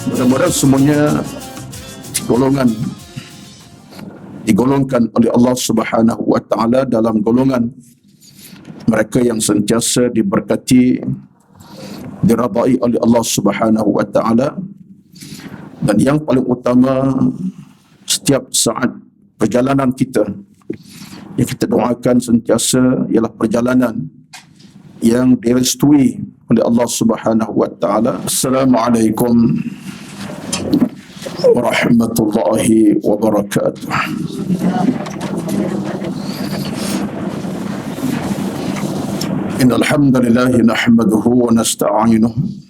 Mudah-mudahan semuanya digolongkan oleh Allah Subhanahu wa taala dalam golongan mereka yang sentiasa diberkati, diradai oleh Allah Subhanahu wa taala. Dan yang paling utama, setiap saat perjalanan kita yang kita doakan sentiasa ialah perjalanan yang direstui oleh Allah Subhanahu wa taala. Assalamualaikum warahmatullahi wabarakatuh. Innal hamdalillah nahmaduhu wa nasta'inuhu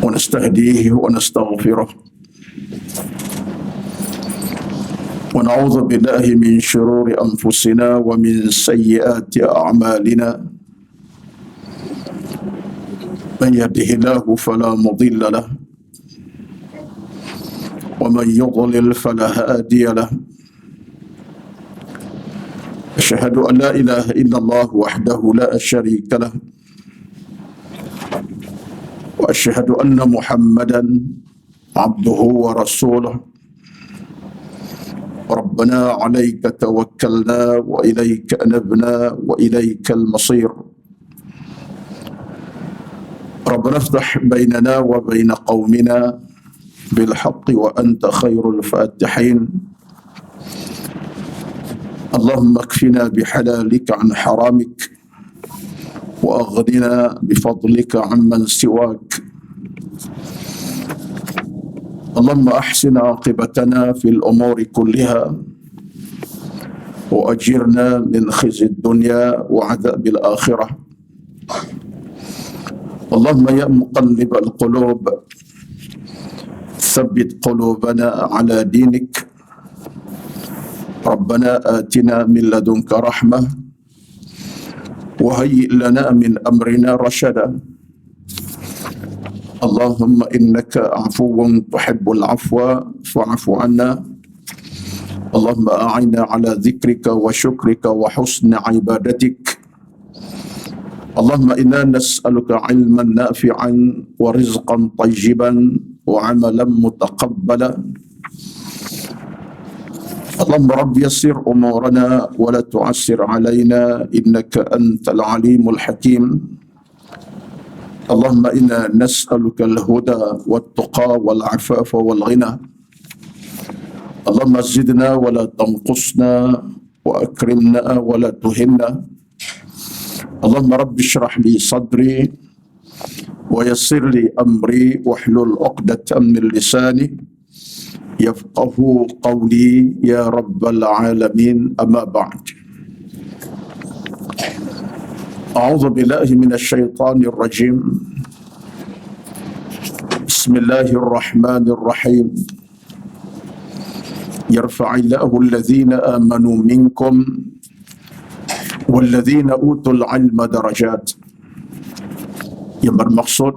wa nastahdihi wa nastaghfiruh wa na'udzu billahi min shururi anfusina wa min sayyiati a'malina. Man yahdihillahu fala mudilla lahu wa man yudlil fala hadiya lahu. Asyhadu an la ilaha illallah wahdahu la syarika lahu wa asyhadu anna Muhammadan abduhu wa rasuluh. Rabbana 'alaika tawakkalna wa ilaika anabna wa ilaikal masir. Rabbana iftah bainana wa bain qaumina bil haqqi wa anta khairul fatihin. Allahumma kfina bihalalika an haramik wa aghnina bifadlika amman siwak. Allahumma ahsin aqibatana fil umuri kulliha wa ajirna min khizyid dunya wa adzabil akhirah. Allahumma ya muqallibal qulub tsabbit qulubana ala dinik. Rabbana atina min ladunka rahmah wa hayyi' lana min amrina rashada. Allahumma innaka afuwun tuhibbul afwa fa'fu anna. Allahumma a'inna ala dzikrika wa syukrika wa husni ibadatik. Allahumma inna nas'aluka ilman nafi'an wa rizqan tayyiban wa amalan mutaqabbala. Allahumma rabbi yassir umurana wa la tu'assir alaina innaka antal alimul hakim. Allahumma inna nas'aluka al-huda wat-tuqa wal-'afafa wal-ghina. Allahumma zidna wa la tanqusna wa akrimna wa la tuhinna. Allahumma rabbi shrah li sadri wa yassir li amri wahlul 'uqdatam min lisani yafqahu qawli ya rabbal alamin. Amma ba'd. A'udzu billahi minasy syaithanir rajim. Bismillahirrahmanirrahim. Yarfa'illahu alladhina amanu minkum walladzina utul ilma darajat. Yang bermaksud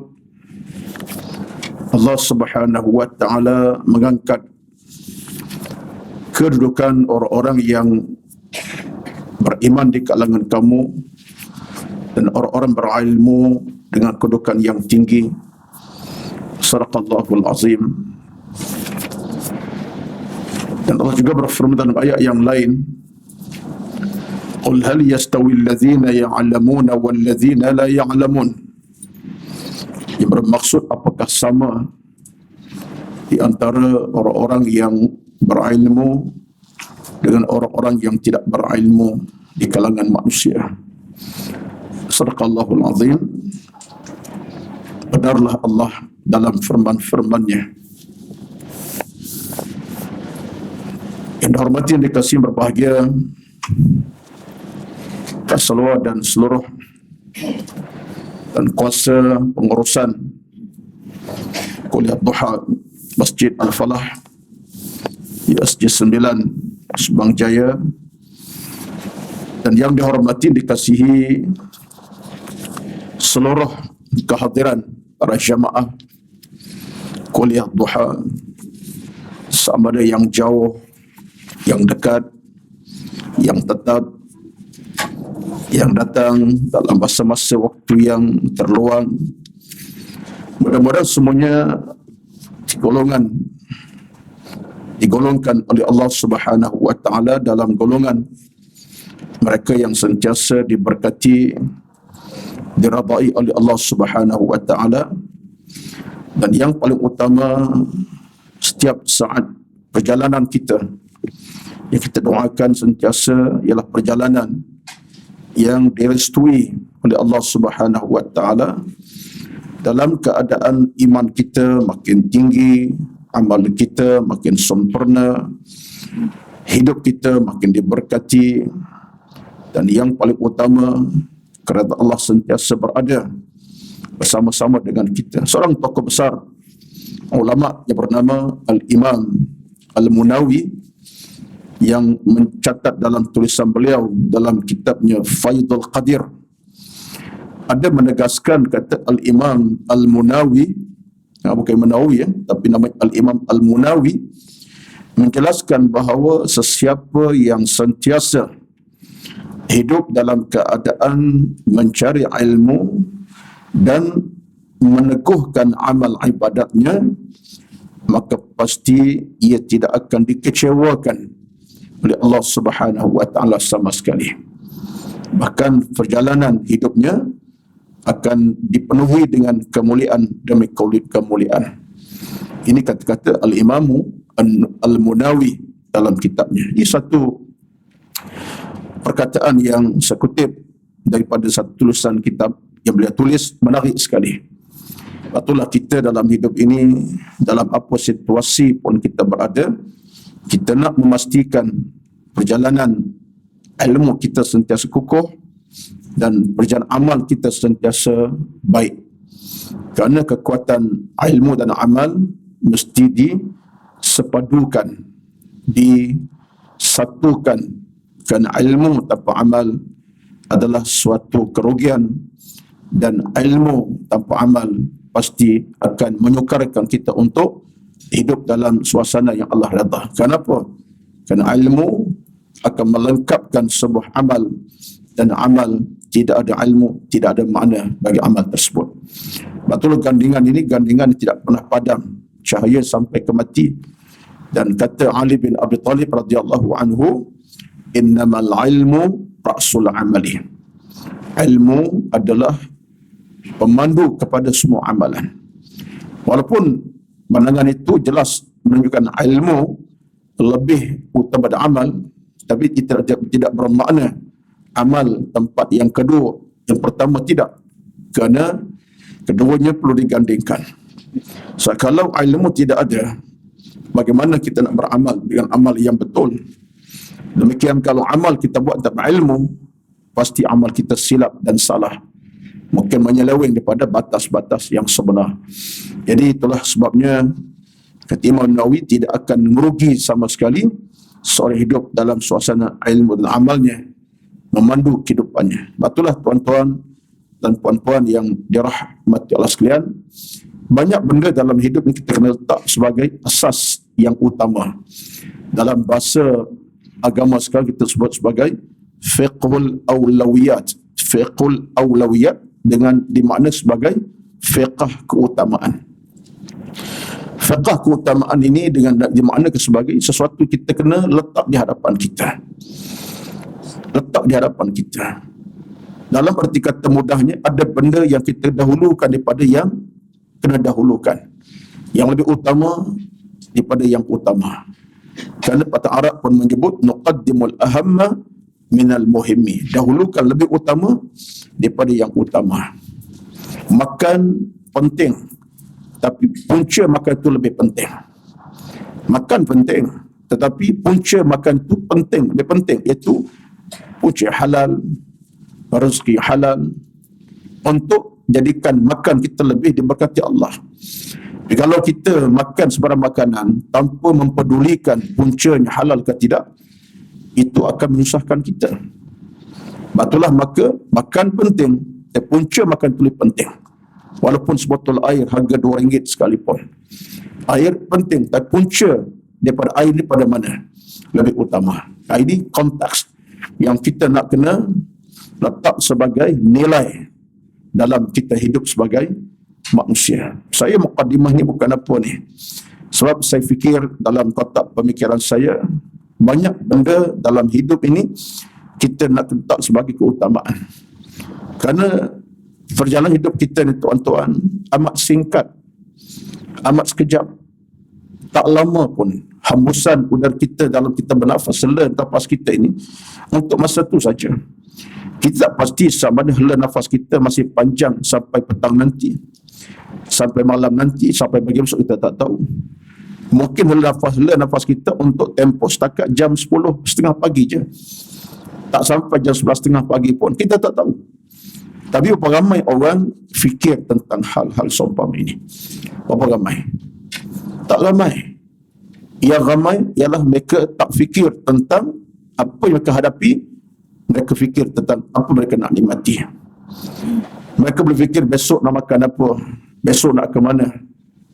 Allah Subhanahu wa taala mengangkat kedudukan orang-orang yang beriman di kalangan kamu dan orang-orang berilmu dengan kedudukan yang tinggi. Shadaqallahul azim. Dan Allah juga berfirman dalam ayat yang lain, Qul hal yastawi alladhina ya'lamuna walladhina la ya'lamun. Yang bermaksud apakah sama di antara orang-orang yang berilmu dengan orang-orang yang tidak berilmu di kalangan manusia. Shadaqallahul azim. Benarlah Allah dalam firman-firman-Nya. Yang dihormati dan dikasihi berbahagia Kasalwa dan seluruh dan kuasa pengurusan Kuliah Duha Masjid Al-Falah ISJ 9 Subang Jaya, dan yang dihormati dikasihi seluruh kehadiran para jamaah Kuliah Duha, sama ada yang jauh, yang dekat, yang tetap, yang datang dalam masa-masa waktu yang terluang, Mudah-mudahan semuanya digolongkan oleh Allah Subhanahu wa taala dalam golongan mereka yang sentiasa diberkati, diradai oleh Allah Subhanahu wa taala. Dan yang paling utama, setiap saat perjalanan kita yang kita doakan sentiasa ialah perjalanan yang direstui oleh Allah Subhanahu wa taala, dalam keadaan iman kita makin tinggi, amal kita makin sempurna, hidup kita makin diberkati, dan yang paling utama, kerana Allah sentiasa berada bersama-sama dengan kita. Seorang tokoh besar ulama yang bernama Al-Imam Al-Munawi, yang mencatat dalam tulisan beliau dalam kitabnya Faidul Qadir, ada menegaskan, kata Al-Imam Al-Munawi, bukan Munawi tapi nama Al-Imam Al-Munawi, menjelaskan bahawa sesiapa yang sentiasa hidup dalam keadaan mencari ilmu dan meneguhkan amal ibadatnya, maka pasti ia tidak akan dikecewakan oleh Allah Subhanahu wa taala sama sekali. Bahkan perjalanan hidupnya akan dipenuhi dengan kemuliaan demi kemuliaan. Ini kata-kata Al-Imamu Al-Munawi dalam kitabnya. Ini satu perkataan yang saya kutip daripada satu tulisan kitab yang beliau tulis, menarik sekali. Itulah kita dalam hidup ini, dalam apa situasi pun kita berada, kita nak memastikan perjalanan ilmu kita sentiasa kukuh dan perjalanan amal kita sentiasa baik. Kerana kekuatan ilmu dan amal mesti disepadukan, disatukan. Kerana ilmu tanpa amal adalah suatu kerugian, dan ilmu tanpa amal pasti akan menyukarkan kita untuk hidup dalam suasana yang Allah redha. Kenapa? Kerana ilmu akan melengkapkan sebuah amal, dan amal tidak ada ilmu, tidak ada makna bagi amal tersebut. Betul, gandingan ini gandingan yang tidak pernah padam, cahaya sampai ke mati. Dan kata Ali bin Abi Talib radhiyallahu anhu, innamal ilmu ra'sul amali. Ilmu adalah pemandu kepada semua amalan. Walaupun pandangan itu jelas menunjukkan ilmu lebih utama dari amal, tapi tidak bermakna amal tempat yang kedua, yang pertama tidak. Kerana keduanya perlu digandingkan. So, kalau ilmu tidak ada, bagaimana kita nak beramal dengan amal yang betul? Demikian kalau amal kita buat tanpa ilmu, pasti amal kita silap dan salah, mungkin menyeleweng daripada batas-batas yang sebenar. Jadi itulah sebabnya kata Imam Nawawi, tidak akan merugi sama sekali seorang hidup dalam suasana ilmu dan amalnya memandu kehidupannya. Betullah tuan-tuan dan puan-puan yang dirahmati Allah sekalian, banyak benda dalam hidup ini kita kena letak sebagai asas yang utama. Dalam bahasa agama sekarang kita sebut sebagai fiqhul awlawiyat. Fiqhul awlawiyat dengan dimakna sebagai fiqh keutamaan. Fiqh keutamaan ini dengan dimaknakan sebagai sesuatu kita kena letak di hadapan kita. Letak di hadapan kita. Dalam arti kata mudahnya, ada benda yang kita dahulukan daripada yang kena dahulukan. Yang lebih utama daripada yang utama. Kerana patah Arab pun menyebut nuqaddimul ahamma minal muhimmi. Dahulukan lebih utama daripada yang utama. Makan penting, tapi punca makan itu lebih penting. Makan penting, tetapi punca makan itu penting, lebih penting, iaitu punca halal, rezeki halal, untuk jadikan makan kita lebih diberkati Allah. Tapi kalau kita makan sebarang makanan tanpa mempedulikan puncanya halal ke tidak, itu akan menyusahkan kita. Betullah, maka makan penting, tapi punca makan itu lebih penting. Walaupun sebotol air harga RM2 sekalipun. Air penting, tapi punca daripada air ini pada mana lebih utama. Ini konteks yang kita nak kena letak sebagai nilai dalam kita hidup sebagai manusia. Saya muqaddimah ni bukan apa ni. Sebab saya fikir dalam kotak pemikiran saya, banyak benda dalam hidup ini kita nak letak sebagai keutamaan. Kerana perjalanan hidup kita ni tuan-tuan amat singkat, amat sekejap. Tak lama pun hembusan udara kita dalam kita bernafas, hela nafas kita ini untuk masa tu saja. Kita tak pasti sama ada hela nafas kita masih panjang sampai petang nanti, sampai malam nanti, sampai pagi besok, kita tak tahu. Mungkin hela nafas kita untuk tempoh setakat jam 10.30 pagi je, tak sampai jam 11.30 pagi pun, kita tak tahu. Tapi berapa ramai orang fikir tentang hal-hal seumpama ini? Berapa ramai? Tak ramai. Yang ramai ialah mereka tak fikir tentang apa yang mereka hadapi. Mereka fikir tentang apa mereka nak nikmati. Mereka berfikir besok nak makan apa, besok nak ke mana.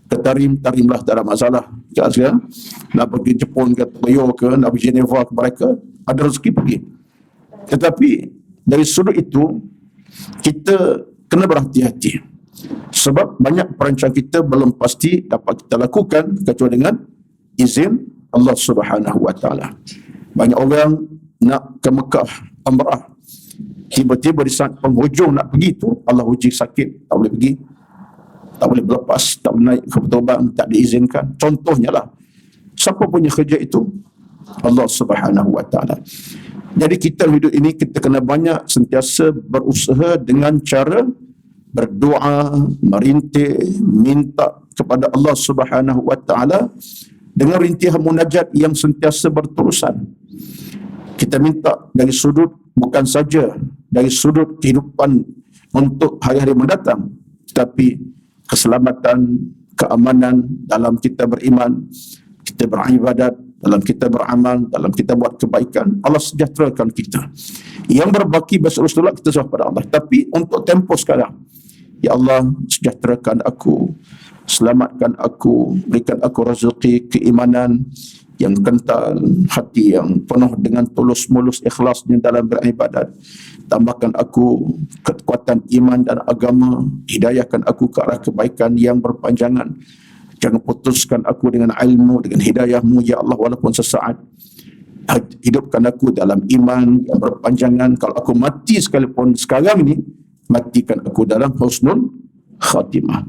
Ke tarimlah, tak ada masalah. Sekarang nak pergi Jepun ke Tokyo ke, nak pergi Geneva ke, mereka ada rezeki pergi. Tetapi dari sudut itu kita kena berhati-hati, sebab banyak perancang kita belum pasti dapat kita lakukan kecuali dengan izin Allah Subhanahu wa taala. Banyak orang nak ke Mekah umrah, tiba-tiba di saat penghujung nak pergi tu Allah uji sakit, tak boleh pergi, tak boleh berlepas, tak boleh naik ke terbang, tak diizinkan. Contohnya lah, siapa punya kerja itu? Allah Subhanahu wa taala. Jadi kita hidup ini kita kena banyak sentiasa berusaha dengan cara berdoa, merintih, minta kepada Allah Subhanahu wa taala dengan rintihan munajat yang sentiasa berterusan. Kita minta dari sudut, bukan saja dari sudut kehidupan untuk hari-hari mendatang, tetapi keselamatan, keamanan dalam kita beriman, kita beribadat, dalam kita beramal, dalam kita buat kebaikan. Allah sejahterakan kita. Yang berbaki besok Rasulullah kita serah pada Allah. Tapi untuk tempoh sekarang, ya Allah, sejahterakan aku, selamatkan aku, berikan aku rezeki keimanan yang kental, hati yang penuh dengan tulus mulus ikhlasnya dalam beribadat. Tambahkan aku kekuatan iman dan agama, hidayahkan aku ke arah kebaikan yang berpanjangan. Jangan putuskan aku dengan ilmu, dengan hidayahmu, ya Allah, walaupun sesaat. Hidupkan aku dalam iman yang berpanjangan. Kalau aku mati sekalipun sekarang ini, matikan aku dalam husnul khatimah.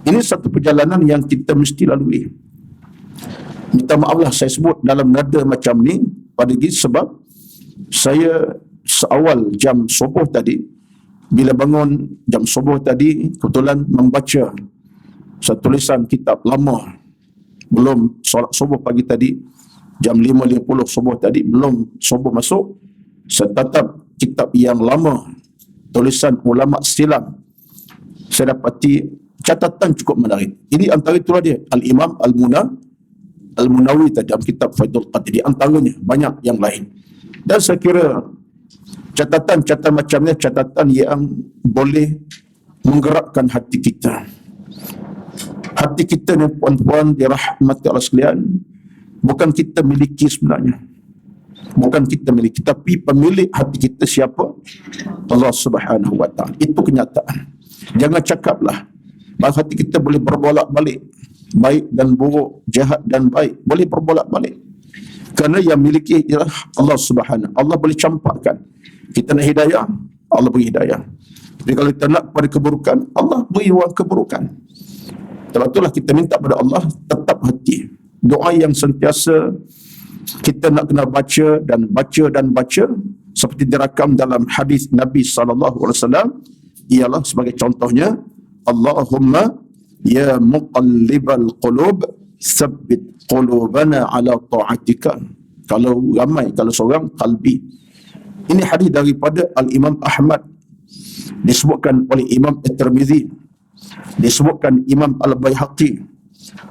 Ini satu perjalanan yang kita mesti lalui. Minta maaflah saya sebut dalam nada macam ni pada ini, sebab saya seawal jam subuh tadi, bila bangun jam subuh tadi, kebetulan membaca satu tulisan kitab lama, belum solat subuh pagi tadi, jam 5.50 subuh tadi, belum subuh masuk, saya tatap kitab yang lama, tulisan ulama silam. Saya dapati catatan cukup menarik. Ini antara itulah dia, Al-Imam Al-Munawi tadi dalam kitab Faidul Qadir, di antaranya banyak yang lain. Dan saya kira catatan macam ni catatan yang boleh menggerakkan hati kita. Hati kita ni puan-puan dirahmati Allah sekalian, bukan kita miliki sebenarnya. Bukan kita miliki, tapi pemilik hati kita siapa? Allah Subhanahu wa taala. Itu kenyataan. Jangan cakaplah bahawa hati kita boleh berbolak-balik, baik dan buruk, jahat dan baik, boleh berbolak-balik. Kerana yang miliki ialah Allah Subhanahu. Allah boleh campakkan. Kita nak hidayah, Allah beri hidayah. Tapi kalau kita nak pada keburukan, Allah beri ruang keburukan. Sebab itulah kita minta pada Allah tetap hati. Doa yang sentiasa kita nak kena baca dan baca seperti dirakam dalam hadis Nabi SAW ialah sebagai contohnya, Allahumma ya muqallibal qulub tsabbit qulubana ala ta'atika. Kalau ramai, kalau seorang qalbi. Ini hadis daripada Al-Imam Ahmad, disebutkan oleh Imam At-Tirmizi, disebutkan Imam Al-Baihaqi,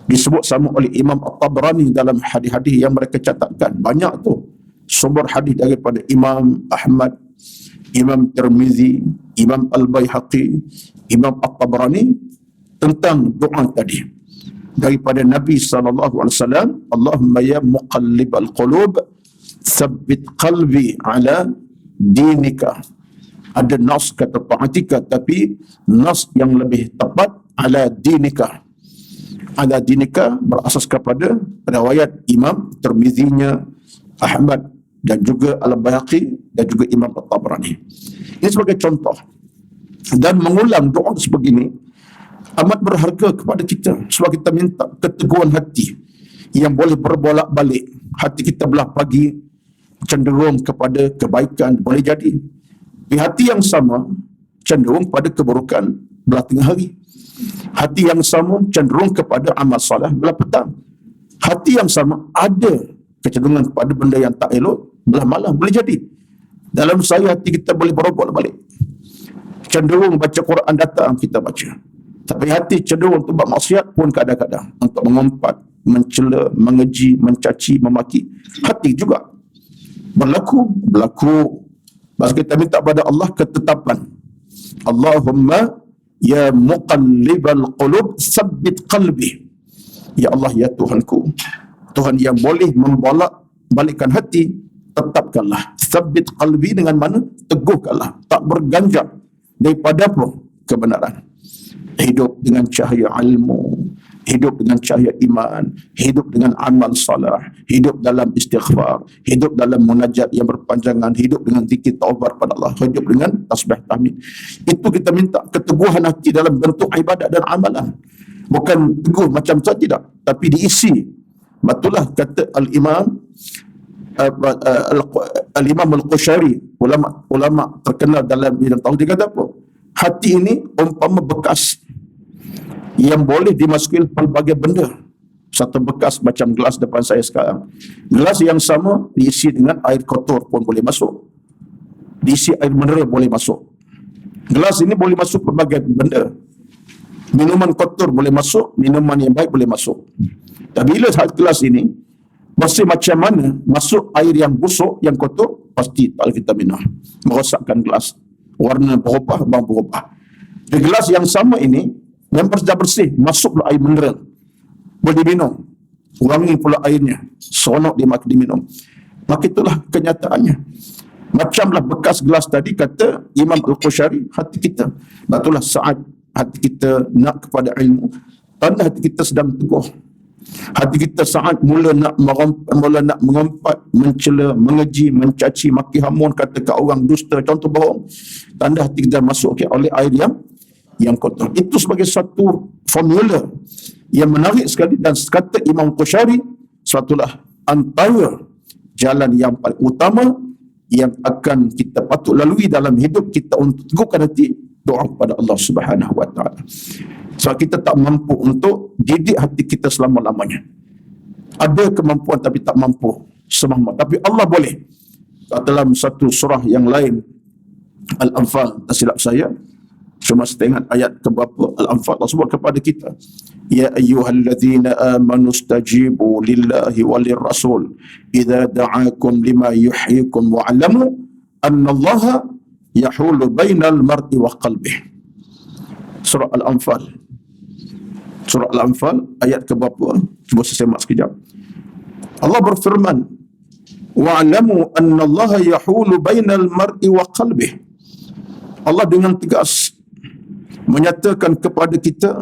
disebut sama oleh Imam At-Tabrani dalam hadis-hadis yang mereka catatkan. Banyak tu sumber hadis daripada Imam Ahmad, Imam Tirmizi, Imam Al-Baihaqi, Imam At-Tabrani tentang doa tadi daripada Nabi SAW. Allahumma ya muqallibal qulub tsabbit qalbi ala dinika. Ada nas kata ta'atika, tapi nas yang lebih tepat ala dinika. Ala dinika berasas kepada riwayat Imam Tirmizinya, Ahmad dan juga Al-Baihaqi dan juga Imam At-Tabrani. Ini sebagai contoh. Dan mengulang doa sebegini amat berharga kepada kita sebab kita minta keteguhan hati yang boleh berbolak-balik. Hati kita belah pagi cenderung kepada kebaikan, boleh jadi di hati yang sama cenderung pada keburukan belah tengah hari. Hati yang sama cenderung kepada amal salah belah petang. Hati yang sama ada kecenderungan kepada benda yang tak elok belah malam, boleh jadi. Dalam saya hati kita boleh berbolak-balik. Cenderung baca Quran datang kita baca. Tapi hati cenderung untuk buat maksiat pun kadang-kadang. Untuk mengumpat, mencela, mengeji, mencaci, memaki. Hati juga berlaku. Maka kita minta pada Allah ketetapan. Allahumma ya muqallibal qulub sabbit qalbi. Ya Allah, ya Tuhanku, Tuhan yang boleh membolak balikkan hati, tetapkanlah. Sabbit qalbi dengan mana? Teguhkanlah. Tak berganjak daripada apa? Kebenaran. Hidup dengan cahaya ilmu, hidup dengan cahaya iman, hidup dengan amal salah, hidup dalam istighfar, hidup dalam munajat yang berpanjangan, hidup dengan zikir taubat pada Allah, hidup dengan tasbih tahmid. Itu kita minta keteguhan hati dalam bentuk ibadat dan amalan. Bukan teguh macam saja tidak, tapi diisi. Betullah kata Al-Imam Al-Qushayri, ulama terkenal dalam bidang tauhid, dia kata apa? Hati ini umpama bekas yang boleh dimasuki pelbagai benda. Satu bekas macam gelas depan saya sekarang. Gelas yang sama diisi dengan air kotor pun boleh masuk. Diisi air mineral boleh masuk. Gelas ini boleh masuk pelbagai benda. Minuman kotor boleh masuk, minuman yang baik boleh masuk. Dan bila gelas ini masih macam mana masuk air yang busuk, yang kotor, pasti tak boleh kita minum. Merosakkan gelas. Warna berubah, bang berubah. Di gelas yang sama ini, yang sudah bersih, masuklah air mineral. Boleh diminum. Wangi pula airnya. Seronok diminum. Maka itulah kenyataannya. Macamlah bekas gelas tadi, kata Imam Al-Qushayri, hati kita. Itulah saat hati kita nak kepada ilmu. Tanda hati kita sedang teguh. Hati kita saat mula nak mengumpat, mencela, mengeji, mencaci, maki hamun, kata ke orang dusta, contoh bohong. Tanda hati kita masuk oleh air yang kotor. Itu sebagai satu formula yang menarik sekali, dan kata Imam Qushayri, suatulah antara jalan yang paling utama yang akan kita patut lalui dalam hidup kita untuk teguhkan hati, doa kepada Allah Subhanahu wa taala. Sebab kita tak mampu untuk didik hati kita selama-lamanya. Ada kemampuan tapi tak mampu semampu. Tapi Allah boleh. Dalam satu surah yang lain, Al-Anfal, tak silap saya, cuma saya ingat ayat ke berapa Al-Anfal, Allah sebut kepada kita, ya ayyuhalladzina amanu stajibu lillahi walir rasul idza da'akum lima yuhyikum wa'lamu annallaha yahulu bainal mar'i wa qalbih. Surah Al-Anfal. Surah Al-Anfal ayat ke berapa? Cuba saya semak sekejap. Allah berfirman, wa'lamu annallaha yahulu bainal mar'i wa qalbih. Allah dengan tegas menyatakan kepada kita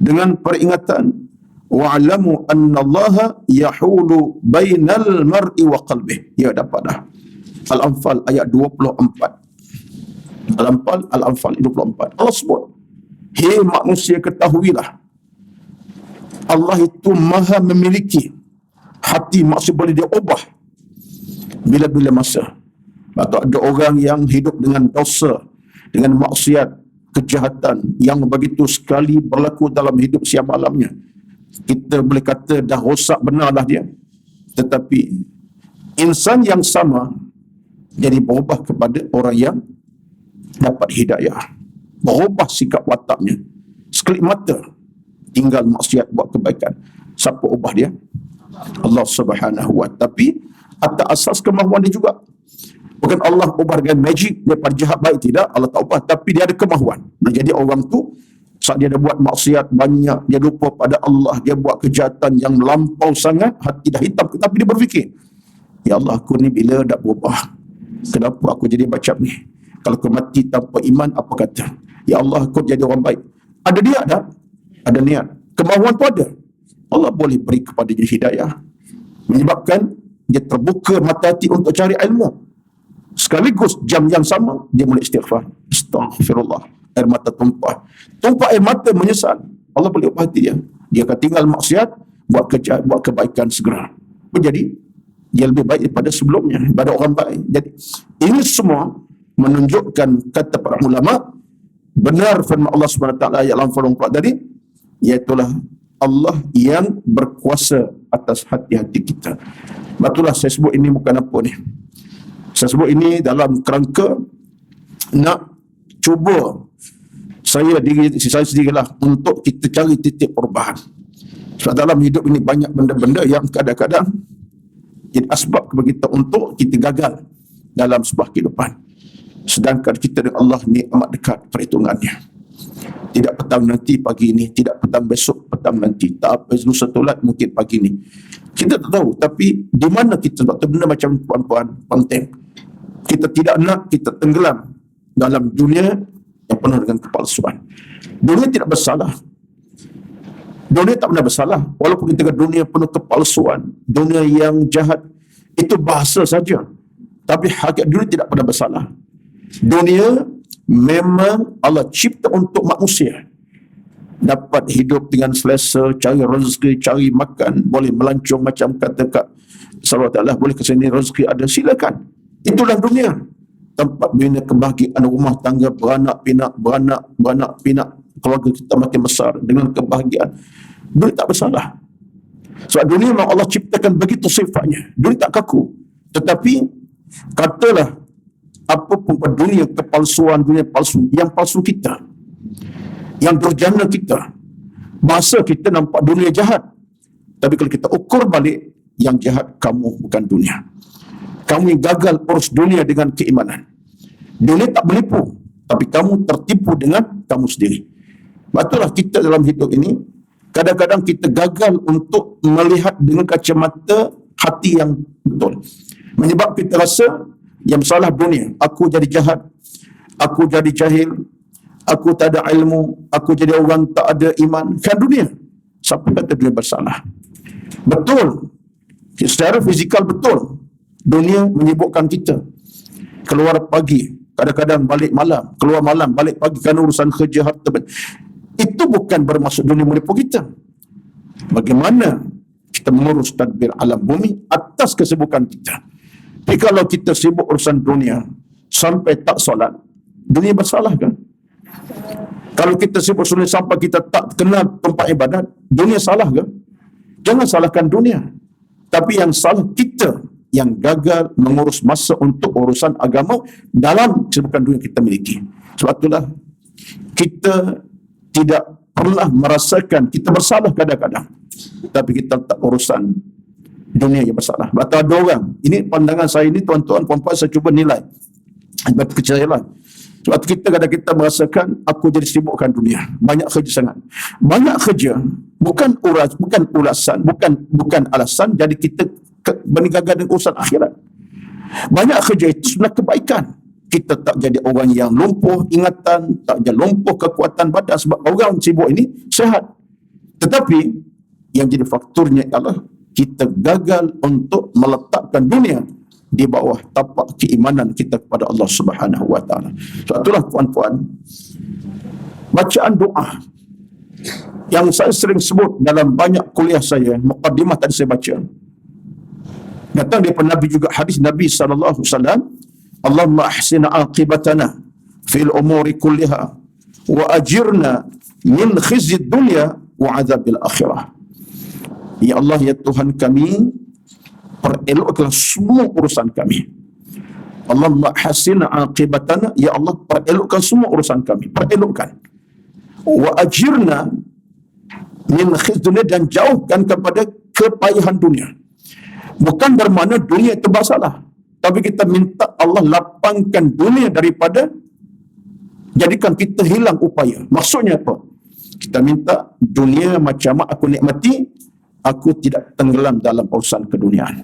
dengan peringatan, wa'lamu annallaha yahulu bainal mar'i wa qalbih. Ya, dapat dah. Al-Anfal ayat 24. Al-Anfal 24. Allah sebut, hei manusia, ketahuilah Allah itu maha memiliki hati, maksud boleh dia ubah bila-bila masa. Atau ada orang yang hidup dengan dosa, dengan maksiat, kejahatan yang begitu sekali berlaku dalam hidup siang malamnya. Kita boleh kata dah rosak benarlah dia. Tetapi insan yang sama jadi berubah kepada orang yang dapat hidayah. Berubah sikap wataknya. Sekelip mata tinggal maksiat buat kebaikan. Siapa ubah dia? Allah Subhanahu wa taala. Tapi atas asas kemahuan dia juga. Bukan Allah ubah dengan magic daripada jahat baik, tidak. Allah tak ubah, tapi dia ada kemahuan. Jadi orang tu saat dia dah buat maksiat banyak, dia lupa pada Allah, dia buat kejahatan yang melampau sangat, hati dah hitam, tapi dia berfikir, ya Allah, aku ni bila dah berubah, kenapa aku jadi macam ni? Kalau aku mati tanpa iman, apa kata? Ya Allah, aku jadi orang baik. Ada dia ada, ada niat, kemahuan tu ada, Allah boleh beri kepada dia hidayah, menyebabkan dia terbuka mata hati untuk cari ilmu. Sekaligus jam yang sama dia mulai istighfar, astaghfirullah, air mata tumpah air mata, menyesal. Allah boleh ubah hati dia, dia akan tinggal maksiat, buat kebaikan segera. Jadi dia lebih baik daripada sebelumnya, daripada orang baik. Jadi ini semua menunjukkan, kata para ulama, benar firman Allah SWT ayat 84 tadi, iaitulah Allah yang berkuasa atas hati-hati kita. Betullah saya sebut ini bukan apa ni. Saya sebut ini dalam kerangka nak cuba saya sendirilah untuk kita cari titik perubahan. Sebab dalam hidup ini banyak benda-benda yang kadang-kadang jadi asbab kepada kita untuk kita gagal dalam sebuah kehidupan. Sedangkan kita dengan Allah ni amat dekat perhitungannya. Tidak petang nanti pagi ini, tidak petang besok petang nanti, tak apa lusa tolat mungkin pagi ini. Kita tak tahu, tapi di mana kita, sebab tu benda macam puan-puan penting. Kita tidak nak kita tenggelam dalam dunia yang penuh dengan kepalsuan. Dunia tidak bersalah. Dunia tak pernah bersalah. Walaupun kita kata dunia penuh kepalsuan, dunia yang jahat, itu bahasa saja. Tapi hakikat dunia tidak pernah bersalah. Dunia memang Allah cipta untuk manusia dapat hidup dengan selesa, cari rezeki, cari makan, boleh melancong macam kata Kak Salawat Allah, boleh ke sini rezeki ada, silakan. Itulah dunia. Tempat bina kebahagiaan rumah tangga, beranak pinak, keluarga kita makin besar dengan kebahagiaan. Dunia tak bersalah. Sebab dunia memang Allah ciptakan begitu sifatnya. Dunia tak kaku. Tetapi katalah apapun dunia kepalsuan, dunia palsu, yang palsu kita, yang durjana kita, bahasa kita nampak dunia jahat. Tapi kalau kita ukur balik, yang jahat kamu, bukan dunia. Kamu yang gagal urus dunia dengan keimanan. Dunia tak menipu, tapi kamu tertipu dengan kamu sendiri. Betullah kita dalam hidup ini, kadang-kadang kita gagal untuk melihat dengan kacamata hati yang betul. Menyebab kita rasa yang salah dunia. Aku jadi jahat, aku jadi jahil, aku tak ada ilmu, aku jadi orang tak ada iman. Kan dunia. Siapa kata dunia bersalah? Betul. Secara fizikal betul. Dunia menyibukkan kita. Keluar pagi, kadang-kadang balik malam, keluar malam, balik pagi kerana urusan kerja, harta. Itu bukan bermaksud dunia menipu kita. Bagaimana kita mengurus tadbir alam bumi atas kesibukan kita. Tapi kalau kita sibuk urusan dunia sampai tak solat, dunia bersalah kan? Kalau kita sibuk dunia sampai kita tak kenal tempat ibadat, dunia salah ke? Jangan salahkan dunia. Tapi yang salah kita yang gagal mengurus masa untuk urusan agama dalam kesibukan dunia kita miliki. Sebab itulah kita tidak pernah merasakan kita bersalah kadang-kadang. Tapi kita tak urusan dunia yang bersalah. Bata ada orang, ini pandangan saya ini tuan-tuan, puan-puan, saya cuba nilai. Berkecayaan. Sebab kita kadang kita merasakan aku jadi sibukkan dunia. Banyak kerja sangat. Banyak kerja bukan ulasan, bukan alasan jadi kita berniaga dengan urusan akhirat. Banyak kerja itu sebenarnya kebaikan. Kita tak jadi orang yang lumpuh ingatan, tak jadi lumpuh kekuatan badan sebab orang sibuk ini sehat. Tetapi yang jadi faktornya adalah kita gagal untuk meletakkan dunia di bawah tapak keimanan kita kepada Allah Subhanahu wa taala. Sebab itulah puan-puan, bacaan doa yang saya sering sebut dalam banyak kuliah saya, muqaddimah tadi saya baca. Datang daripada Nabi juga, hadis Nabi sallallahu alaihi wasallam, Allahumma ahsin aqibatana fil umuri kulliha wa ajirna min khizyid dunya wa adzabil akhirah. Ya Allah, ya Tuhan kami, perelokkan semua urusan kami. Allahumma ahsin aqibatana, ya Allah, perelokkan semua urusan kami, perelokkan. Wa ajirna min khizyid dunya, dan jauhkan kepada kepayahan dunia. Bukan bermakna dunia itu bersalah, tapi kita minta Allah lapangkan dunia daripada jadikan kita hilang upaya. Maksudnya apa? Kita minta dunia macam aku nikmati, aku tidak tenggelam dalam urusan keduniaan.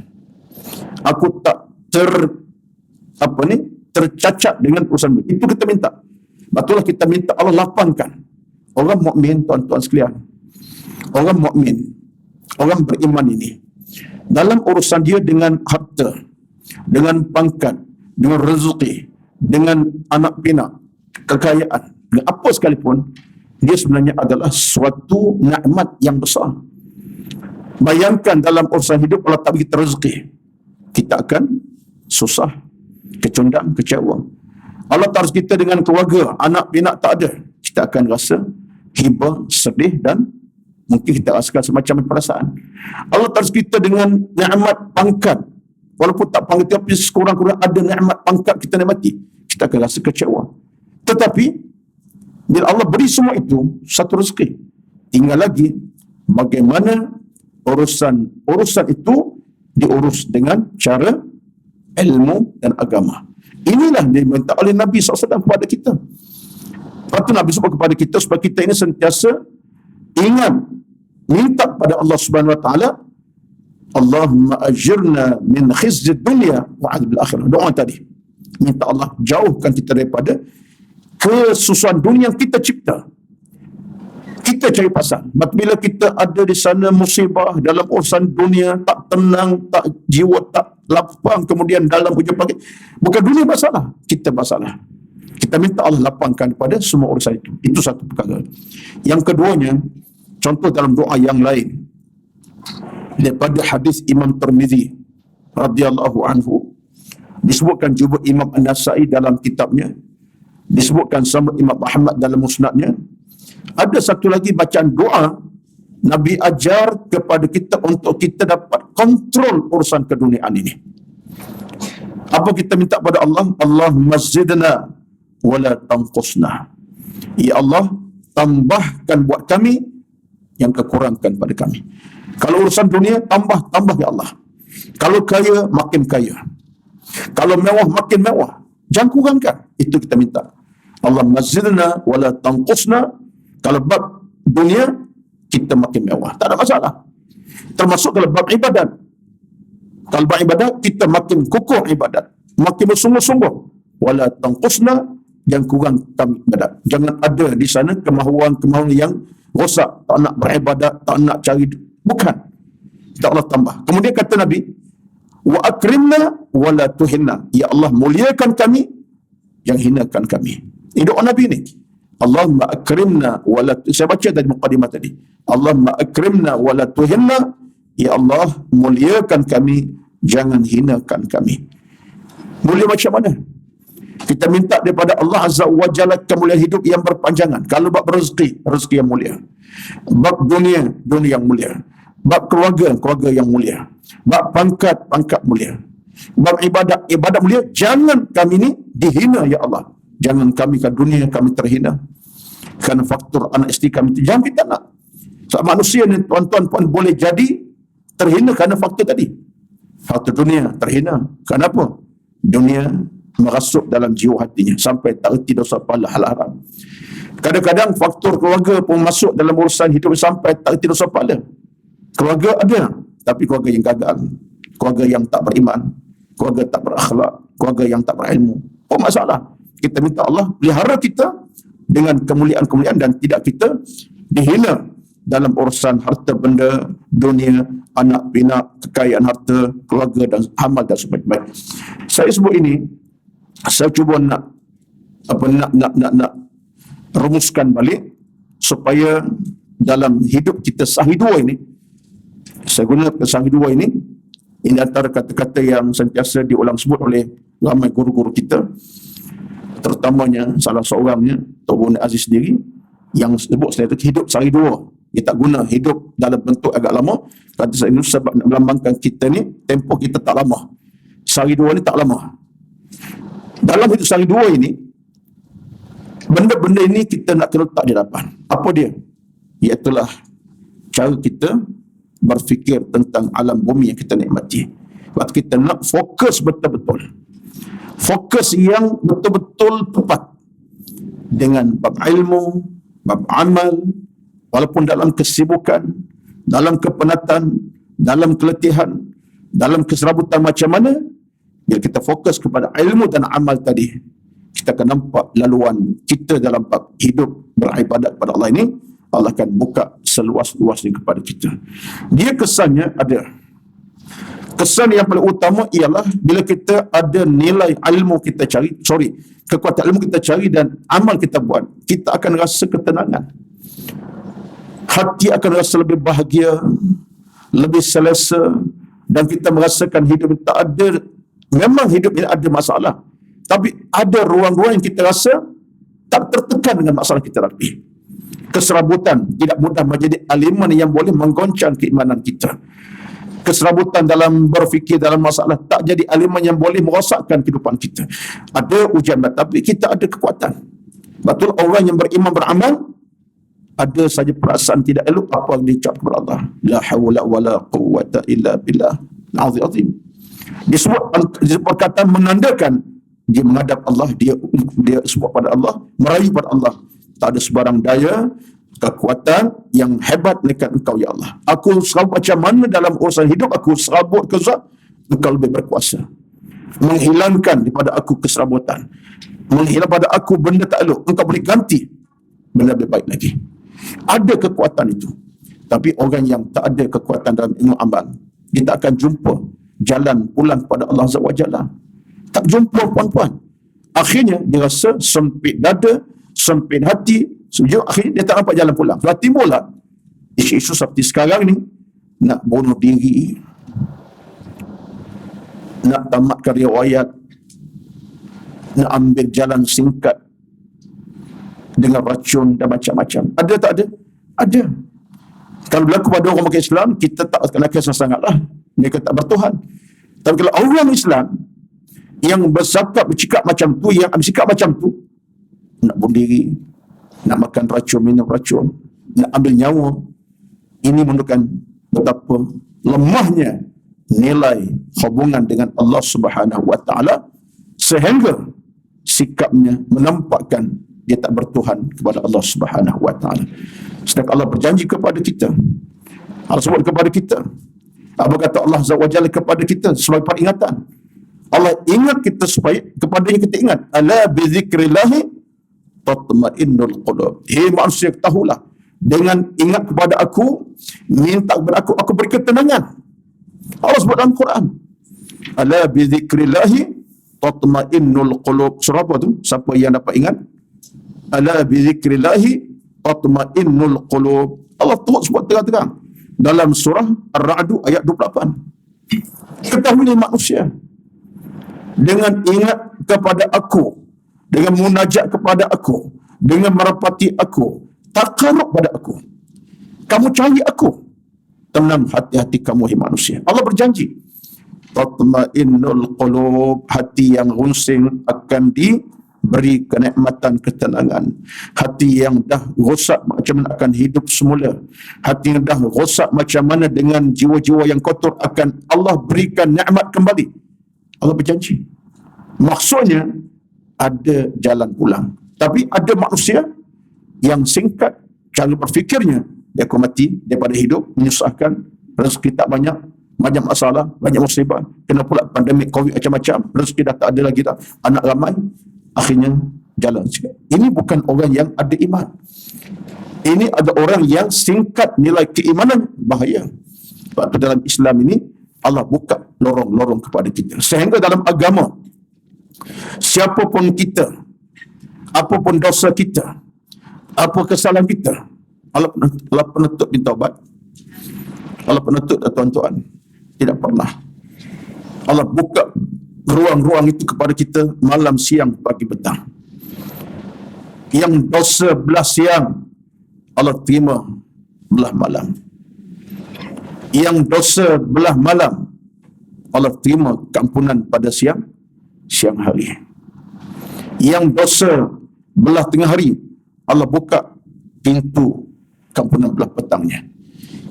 Aku tak tercacat dengan urusan itu kita minta. Betullah kita minta Allah lapangkan. Orang mukmin, tuan-tuan sekalian, orang mukmin, orang beriman ini, dalam urusan dia dengan harta, dengan pangkat, dengan rezeki, dengan anak pinak, kekayaan, dengan apa sekalipun, dia sebenarnya adalah suatu nikmat yang besar. Bayangkan dalam urusan hidup Allah tak bagi kita rezeki, kita akan susah, kecundang, kecewa. Allah tak harus kita dengan keluarga, anak pinak tak ada, kita akan rasa hibah, sedih dan mungkin kita rasakan semacam perasaan. Allah tak harus kita dengan nikmat pangkat, walaupun tak pangkat tapi sekurang-kurang ada nikmat pangkat kita nikmati, kita akan rasa kecewa. Tetapi bila Allah beri semua itu satu rezeki, tinggal lagi bagaimana urusan itu diurus dengan cara ilmu dan agama. Inilah diminta oleh Nabi SAW kepada kita. Lepas tu Nabi sebut kepada kita supaya kita ini sentiasa ingat, minta pada Allah Subhanahu Wa Taala, Allahumma ajirna min khizyid dunya wa adzabil akhirah. Doa tadi, minta Allah jauhkan kita daripada kesusahan dunia yang kita cipta, kita cari pasal. Bila kita ada di sana musibah dalam urusan dunia, tak tenang, tak jiwa tak lapang, kemudian dalam hujung pagi, bukan dunia masalah, kita masalah. Kita minta Allah lapangkan pada semua urusan itu. Itu satu perkara. Yang keduanya, contoh dalam doa yang lain daripada hadis Imam Tirmizi radhiyallahu anhu, disebutkan juga Imam An-Nasa'i dalam kitabnya, disebutkan sama Imam Ahmad dalam musnadnya. Ada satu lagi bacaan doa Nabi ajar kepada kita untuk kita dapat kontrol urusan keduniaan ini. Apa kita minta pada Allah? Allahumma zidna wala tanqusna. Ya Allah, tambahkan buat kami yang kekurangkan pada kami. Kalau urusan dunia, tambah ya Allah. Kalau kaya, makin kaya. Kalau mewah, makin mewah. Jangan kurangkan. Itu kita minta. Allahumma zidna wala tanqusna. Kalau bab dunia, kita makin mewah, tak ada masalah. Termasuk kalau bab ibadat. Kalau bab ibadat, kita makin kukuh ibadat, makin bersungguh-sungguh. Wala tanqusna, jangan kurang kami ibadat. Jangan ada di sana kemahuan yang rosak, tak nak beribadat, tak nak cari. Bukan. Tak Allah tambah. Kemudian kata Nabi, wa akrimna wala tuhinna. Ya Allah, muliakan kami, jangan hinakan kami. Ini doa Nabi ni. Allahumma akrimna wala, saya baca dari mukadimah tadi. Allahumma akrimna wala tuhinna. Ya Allah, muliakan kami, jangan hinakan kami. Mulia macam mana? Kita minta daripada Allah Azza wa Jalla kemuliaan hidup yang berpanjangan. Kalau bab rezeki yang mulia. Bab dunia yang mulia. Bab keluarga yang mulia. Bab pangkat mulia. Bab ibadat mulia. Jangan kami ni dihina, ya Allah. Jangan kami ke dunia kami terhina kerana faktor anak isteri kami itu. Jangan kita nak. Sebab manusia ni tuan-tuan puan boleh jadi terhina kerana faktor tadi. Faktor dunia terhina. Kenapa? Dunia merasuk dalam jiwa hatinya sampai tak erti dosa pahala hal haram. Kadang-kadang faktor keluarga pun masuk dalam urusan hidup sampai tak erti dosa pahala. Keluarga ada, tapi keluarga yang gagal, keluarga yang tak beriman, keluarga tak berakhlak, keluarga yang tak berilmu. Apa masalah? Kita minta Allah pelihara kita dengan kemuliaan-kemuliaan dan tidak kita dihina dalam urusan harta benda, dunia, anak pinak, kekayaan harta, keluarga dan amal dan sebagainya. Saya sebut ini, saya cuba nak rumuskan balik supaya dalam hidup kita sahih dua ini, saya guna sahih dua ini antara kata-kata yang sentiasa diulang sebut oleh ramai guru-guru kita, terutamanya salah seorangnya Tok Guru Aziz sendiri yang sebut saya itu hidup sehari dua. Dia tak guna hidup dalam bentuk agak lama. Kata saya itu sebab nak melambangkan kita ni tempoh kita tak lama. Sehari dua ni tak lama. Dalam hidup sehari dua ini, benda-benda ini kita nak kena letak di hadapan. Apa dia? Iaitulah cara kita berfikir tentang alam bumi yang kita nikmati. Sebab kita nak fokus betul-betul. Fokus yang betul-betul tepat dengan bab ilmu, bab amal, walaupun dalam kesibukan, dalam kepenatan, dalam keletihan, dalam keserabutan macam mana, bila kita fokus kepada ilmu dan amal tadi, kita akan nampak laluan kita dalam bab hidup beribadat pada Allah ini. Allah akan buka seluas-luasnya kepada kita. Dia kesannya ada. Kesan yang paling utama ialah bila kita ada nilai ilmu kita cari, kekuatan ilmu kita cari dan amal kita buat, kita akan rasa ketenangan. Hati akan rasa lebih bahagia, lebih selesa, dan kita merasakan hidup tak ada, memang hidup ini ada masalah, tapi ada ruang-ruang yang kita rasa tak tertekan dengan masalah kita lagi. Keserabutan tidak mudah menjadi elemen yang boleh menggoncang keimanan kita. Keserabutan dalam berfikir dalam masalah tak jadi elemen yang boleh merosakkan kehidupan kita. Ada ujian, tapi kita ada kekuatan. Betul, orang yang beriman beramal ada saja perasaan tidak elok, apa yang diucap kepada Allah, la haula wala quwwata illa billah azim. Disebut perkataan menandakan dia menghadap Allah, dia sebut pada Allah, merayu pada Allah. Tak ada sebarang daya, kekuatan yang hebat melainkan Engkau ya Allah. Aku serabut macam mana dalam urusan hidup, aku serabut ke zat, Engkau lebih berkuasa. Menghilangkan daripada aku keserabutan, menghilang pada aku benda tak elok, Engkau boleh ganti benda lebih baik lagi. Ada kekuatan itu. Tapi orang yang tak ada kekuatan dalam ilmu amal, dia tak akan jumpa jalan pulang kepada Allah Azza wa Jalla. Tak jumpa puan-puan. Akhirnya dia rasa sempit dada, sempit hati, akhirnya dia tak nampak jalan pulang. Kalau timbullah isu-isu seperti sekarang ni, nak bunuh diri, nak tamatkan riwayat, nak ambil jalan singkat dengan racun dan macam-macam. Ada tak ada? Ada. Kalau berlaku pada orang bukan Islam, kita tak kena kisah sangatlah. Mereka tak bertuhan. Tapi kalau orang Islam yang bercakap macam tu, yang bersikap macam tu, nak bunuh diri, nak makan racun, minum racun, nak ambil nyawa, ini menunjukkan betapa lemahnya nilai hubungan dengan Allah Subhanahu wa taala, sehingga sikapnya menampakkan dia tak bertuhan kepada Allah Subhanahu wa taala. Sedangkan Allah berjanji kepada kita, Allah sebut kepada kita, apa kata Allah Azza wa Jalla kepada kita sebagai peringatan. Allah ingat kita supaya kepadanya kita ingat, ala bi dzikrillahi tatma'innul qulub. Hei manusia, ketahuilah, dengan ingat kepada aku, minta kepada aku beri ketenangan. Allah sebut dalam Quran, ala bi dzikrillahi tatma'innul qulub. Surah apa tu? Siapa yang dapat ingat? Ala bi dzikrillahi tatma'innul qulub. Allah tu sebut terang-terang dalam surah Ar-Ra'd ayat 28. Ketahuilah manusia, dengan ingat kepada aku, dengan munajat kepada aku, dengan merapati aku, takarub pada aku, kamu cari aku, tenang hati-hati kamu, hai manusia. Allah berjanji, tatma'innul qulub, hati yang runsing akan diberi kenikmatan, ketenangan. Hati yang dah rosak macam mana akan hidup semula. Hati yang dah rosak macam mana dengan jiwa-jiwa yang kotor akan Allah berikan nikmat kembali. Allah berjanji. Maksudnya ada jalan pulang. Tapi ada manusia yang singkat cara berfikirnya, dia akan mati daripada hidup, menyusahkan, rezeki tak banyak, banyak masalah, banyak musibah, kena pula pandemik COVID macam-macam, rezeki dah tak ada lagi dah, anak ramai, akhirnya jalan sikit. Ini bukan orang yang ada iman. Ini ada orang yang singkat nilai keimanan, bahaya. Sebab itu dalam Islam ini Allah buka lorong-lorong kepada kita. Sehingga dalam agama, siapapun kita, apapun dosa kita, apa kesalahan kita, Allah penutup pintu taubat. Allah penutup, tuan-tuan. Tidak pernah. Allah buka ruang-ruang itu kepada kita malam, siang, pagi, petang. Yang dosa belah siang, Allah terima belah malam. Yang dosa belah malam, Allah terima keampunan pada siang hari. Yang dosa belah tengah hari, Allah buka pintu keampunan belah petangnya.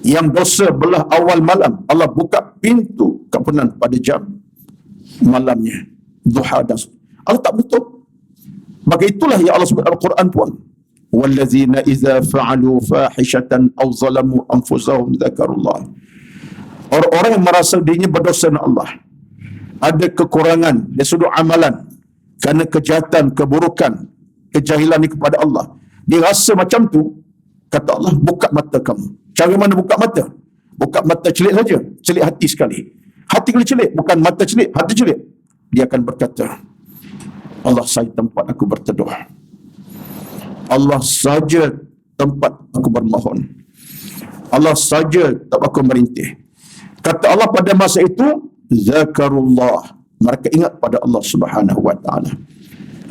Yang dosa belah awal malam, Allah buka pintu keampunan pada jam malamnya, duha dan Allah tak betul. Maka itulah yang Allah sebut Al-Quran pun, wallazina idza fa'alu fahishatan aw zalamu anfusahum dzakarullah. Orang-orang yang merasa dirinya berdosa dengan Allah, ada kekurangan dari sudut amalan kerana kejahatan, keburukan, kejahilan kepada Allah, dia rasa macam tu, Kata Allah, buka mata kamu. Cara mana buka mata? Buka mata celik saja, celik hati sekali. Hati kena celik, bukan mata celik, hati celik. Dia akan berkata, Allah saja tempat aku berteduh. Allah saja tempat aku bermohon. Allah saja tempat aku merintih. Kata Allah pada masa itu, zakarullah. Mereka ingat pada Allah Subhanahu wa taala.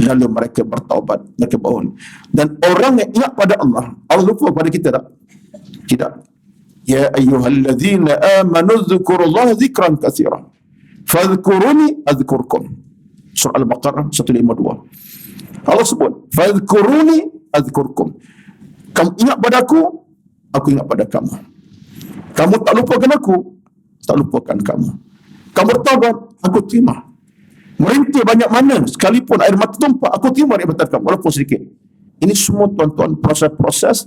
Lalu mereka bertaubat, mereka mohon. Dan orang yang ingat pada Allah, Allah lupa pada kita tak? Tidak. Ya ayyuhalladzina amanu dzkurullaha dzikran katsiran. Fadhkuruni adzkurkum. Surah Al-Baqarah 152. Allah sebut, fadhkuruni adzkurkum. Kamu ingat pada aku ingat pada kamu. Kamu tak lupakan aku, tak lupakan kamu. Kamu bertaubat, aku terima. Merintih banyak mana, sekalipun air mata tumpah, aku terima perkhidmatan kamu, walaupun sedikit. Ini semua tuan-tuan proses-proses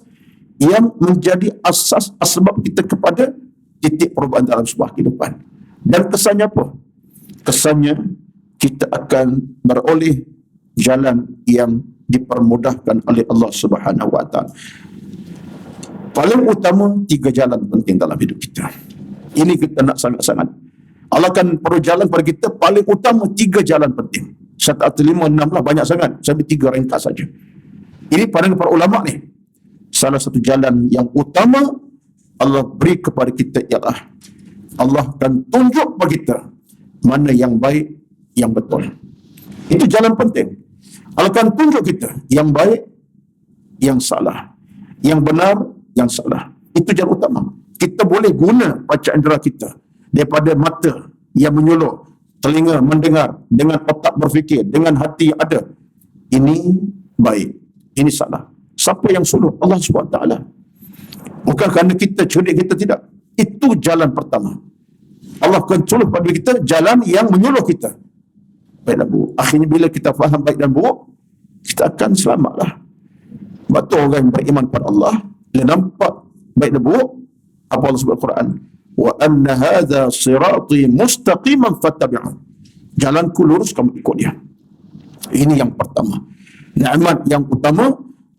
yang menjadi asas asbab kita kepada titik perubahan dalam sebuah kehidupan. Dan kesannya apa? Kesannya kita akan beroleh jalan yang dipermudahkan oleh Allah Subhanahu wa taala. Paling utama 3 jalan penting dalam hidup kita. Ini kita nak sangat-sangat. Allah akan perlu jalan pada kita, paling utama 3 jalan penting. 1, 5, 6 lah, banyak sangat. Sampai 3 ringkas saja. Ini pandangan para ulama ni. Salah satu jalan yang utama Allah beri kepada kita ialah Allah akan tunjuk kepada kita mana yang baik, yang betul. Itu jalan penting. Allah akan tunjuk kita yang baik, yang salah, yang benar, yang salah. Itu jalan utama. Kita boleh guna panca indera kita daripada mata yang menyuluh, telinga mendengar, dengan otak berfikir, dengan hati yang ada. Ini baik, ini salah. Siapa yang suluh? Allah SWT. Bukan kerana kita cerdik, kita tidak. Itu jalan pertama. Allah akan suluh pada kita jalan yang menyuluh kita baik dan buruk. Akhirnya bila kita faham baik dan buruk, kita akan selamatlah. Betul orang yang beriman pada Allah, dia nampak baik dan buruk. Apa Allah sebut Al-Quran? Wa anna hadha sirati mustaqiman fattabi'u. Jalanku lurus, kamu ikut dia. Ini yang pertama. Nikmat yang utama,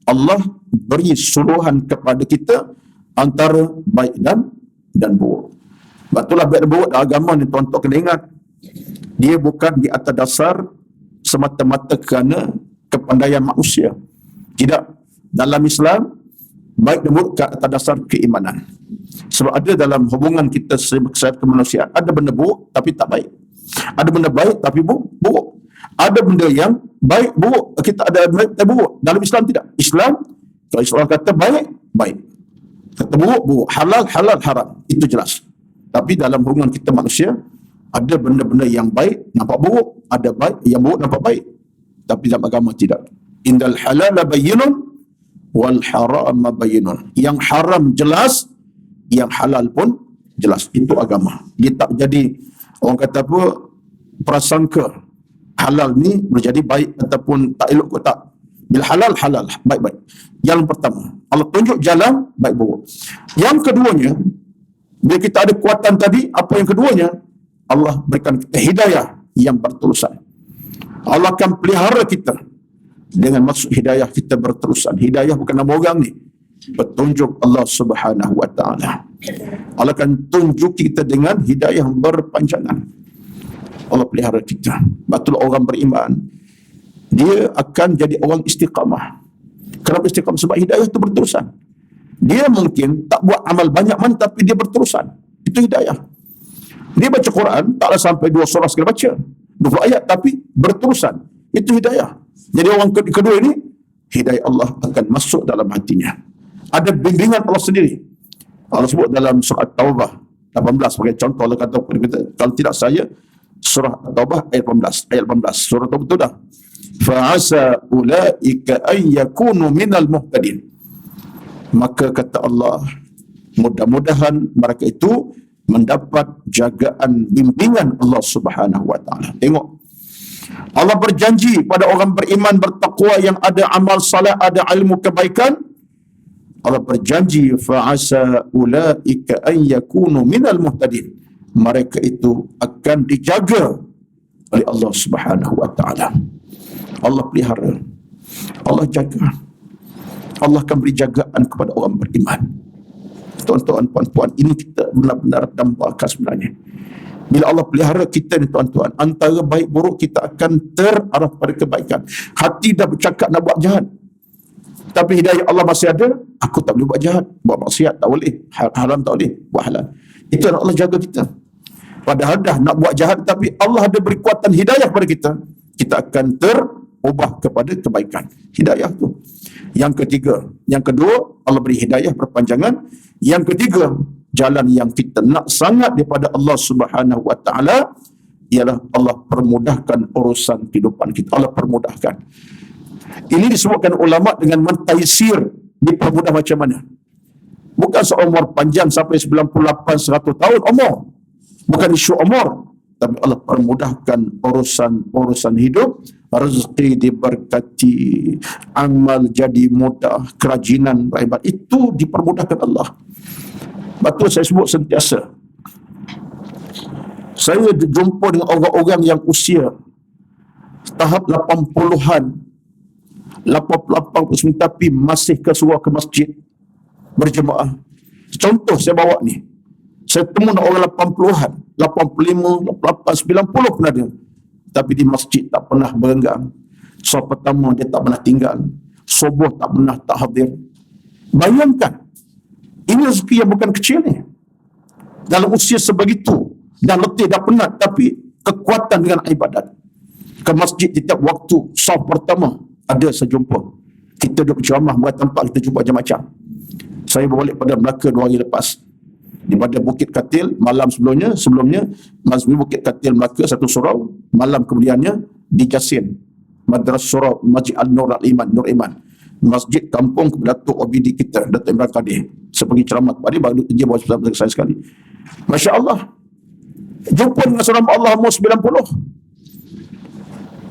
Allah beri suluhan kepada kita antara baik dan buruk. Betullah baik dan buruk dalam agama ni tuan-tuan kena ingat. Dia bukan di atas dasar semata-mata kerana kepandaian manusia. Tidak. Dalam Islam, baik dan buruk ke atas dasar keimanan. Sebab ada dalam hubungan kita sebagai kemanusiaan, ada benda buruk tapi tak baik. Ada benda baik tapi buruk. Ada benda yang baik, buruk. Kita ada baik dan buruk. Dalam Islam tidak. Islam, kalau Islam kata baik, baik. Kata buruk, buruk. Halal, halal, haram. Itu jelas. Tapi dalam hubungan kita manusia, ada benda-benda yang baik nampak buruk, ada baik yang buruk nampak baik. Tapi dalam agama tidak. Indal halala bayyinun wal harama bayyinun. Yang haram jelas, yang halal pun jelas. Itu agama. Dia tak jadi orang kata apa, prasangka halal ni menjadi baik ataupun tak elok ke tak. Bila halal, halal, baik-baik. Yang pertama, Allah tunjuk jalan baik buruk. Yang keduanya, bila kita ada kuatan tadi, apa yang keduanya? Allah berikan kita hidayah yang berterusan. Allah akan pelihara kita dengan maksud hidayah kita berterusan. Hidayah bukan nama orang ni. Petunjuk Allah Subhanahu wa taala. Allah akan tunjuk kita dengan hidayah yang berpanjangan. Allah pelihara kita. Betul orang beriman, dia akan jadi orang istiqamah. Kenapa istiqamah? Sebab hidayah itu berterusan. Dia mungkin tak buat amal banyak man, tapi dia berterusan. Itu hidayah. Dia baca Quran, taklah sampai 2 surah sekali baca. 20 ayat, tapi berterusan. Itu hidayah. Jadi orang kedua ini, hidayah Allah akan masuk dalam hatinya. Ada bimbingan Allah sendiri. Allah sebut dalam surah At-Taubah 18 sebagai contoh. Allah kata kepada kita, kalau tidak saya, surah At-Taubah ayat 18. Ayat 18. Surah At-Taubah itu dah. Fa'asa ulaika an yakunu minal muhtadin. Maka kata Allah, mudah-mudahan mereka itu mendapat jagaan bimbingan Allah Subhanahu wa taala. Tengok. Allah berjanji pada orang beriman bertakwa yang ada amal salat, ada ilmu kebaikan. Allah berjanji fa'asa ulaika an yakunu minal muhtadin. Mereka itu akan dijaga oleh Allah Subhanahu wa taala. Allah pelihara. Allah jaga. Allah akan beri jagaan kepada orang beriman. Tuan-tuan, puan-puan, ini kita benar-benar dambakan sebenarnya. Bila Allah pelihara kita ni tuan-tuan, antara baik buruk kita akan terarah pada kebaikan. Hati dah bercakap nak buat jahat, tapi hidayah Allah masih ada. Aku tak boleh buat jahat, buat maksiat tak boleh, haram tak boleh, buat halal. Itu Allah jaga kita. Padahal dah nak buat jahat, tapi Allah ada beri kuatan hidayah kepada kita. Kita akan terubah kepada kebaikan. Hidayah tu. Yang ketiga, yang kedua, Allah beri hidayah perpanjangan. Yang ketiga, jalan yang kita nak sangat daripada Allah Subhanahu wa taala ialah Allah permudahkan urusan kehidupan kita. Allah permudahkan. Ini disebutkan ulama dengan mentaisir, dipermudah macam mana? Bukan seumur panjang sampai 98 100 tahun umur. Bukan isu umur, tapi Allah permudahkan urusan hidup, rezeki diberkati, amal jadi mudah, kerajinan beribadat itu dipermudahkan Allah. Betul saya sebut sentiasa. Saya jumpa dengan orang-orang yang usia tahap 80-an, 88 tapi masih keluar ke masjid berjemaah. Contoh saya bawa ni. Saya temu dengan orang 80-an, 85, 88, 90 pun ada. Tapi di masjid tak pernah berenggang. Soal pertama dia tak pernah tinggal. Subuh tak pernah tak hadir. Bayangkan, ini rezeki yang bukan kecil ni. Dalam usia sebegitu, dan letih dah penat, tapi kekuatan dengan ibadat. Ke masjid setiap waktu, soal pertama, ada saya jumpa. Kita duduk ceramah, buat tempat kita jumpa macam-macam. Saya berbalik pada Melaka 2 hari lepas. Di pada Bukit Katil, malam sebelumnya Mazmi Bukit Katil Melaka satu surau, malam kemudiannya di Jasin, Madrasah Surau Masjid Al-Nur Al-Iman, Nur Iman, masjid kampung Datuk Obidi kita, Datuk Imran Kadir. Saya pergi ceramah tadi, baru kerja bawa bersama saya sekali. Masya Allah, jumpa dengan seorang Allah umur 90.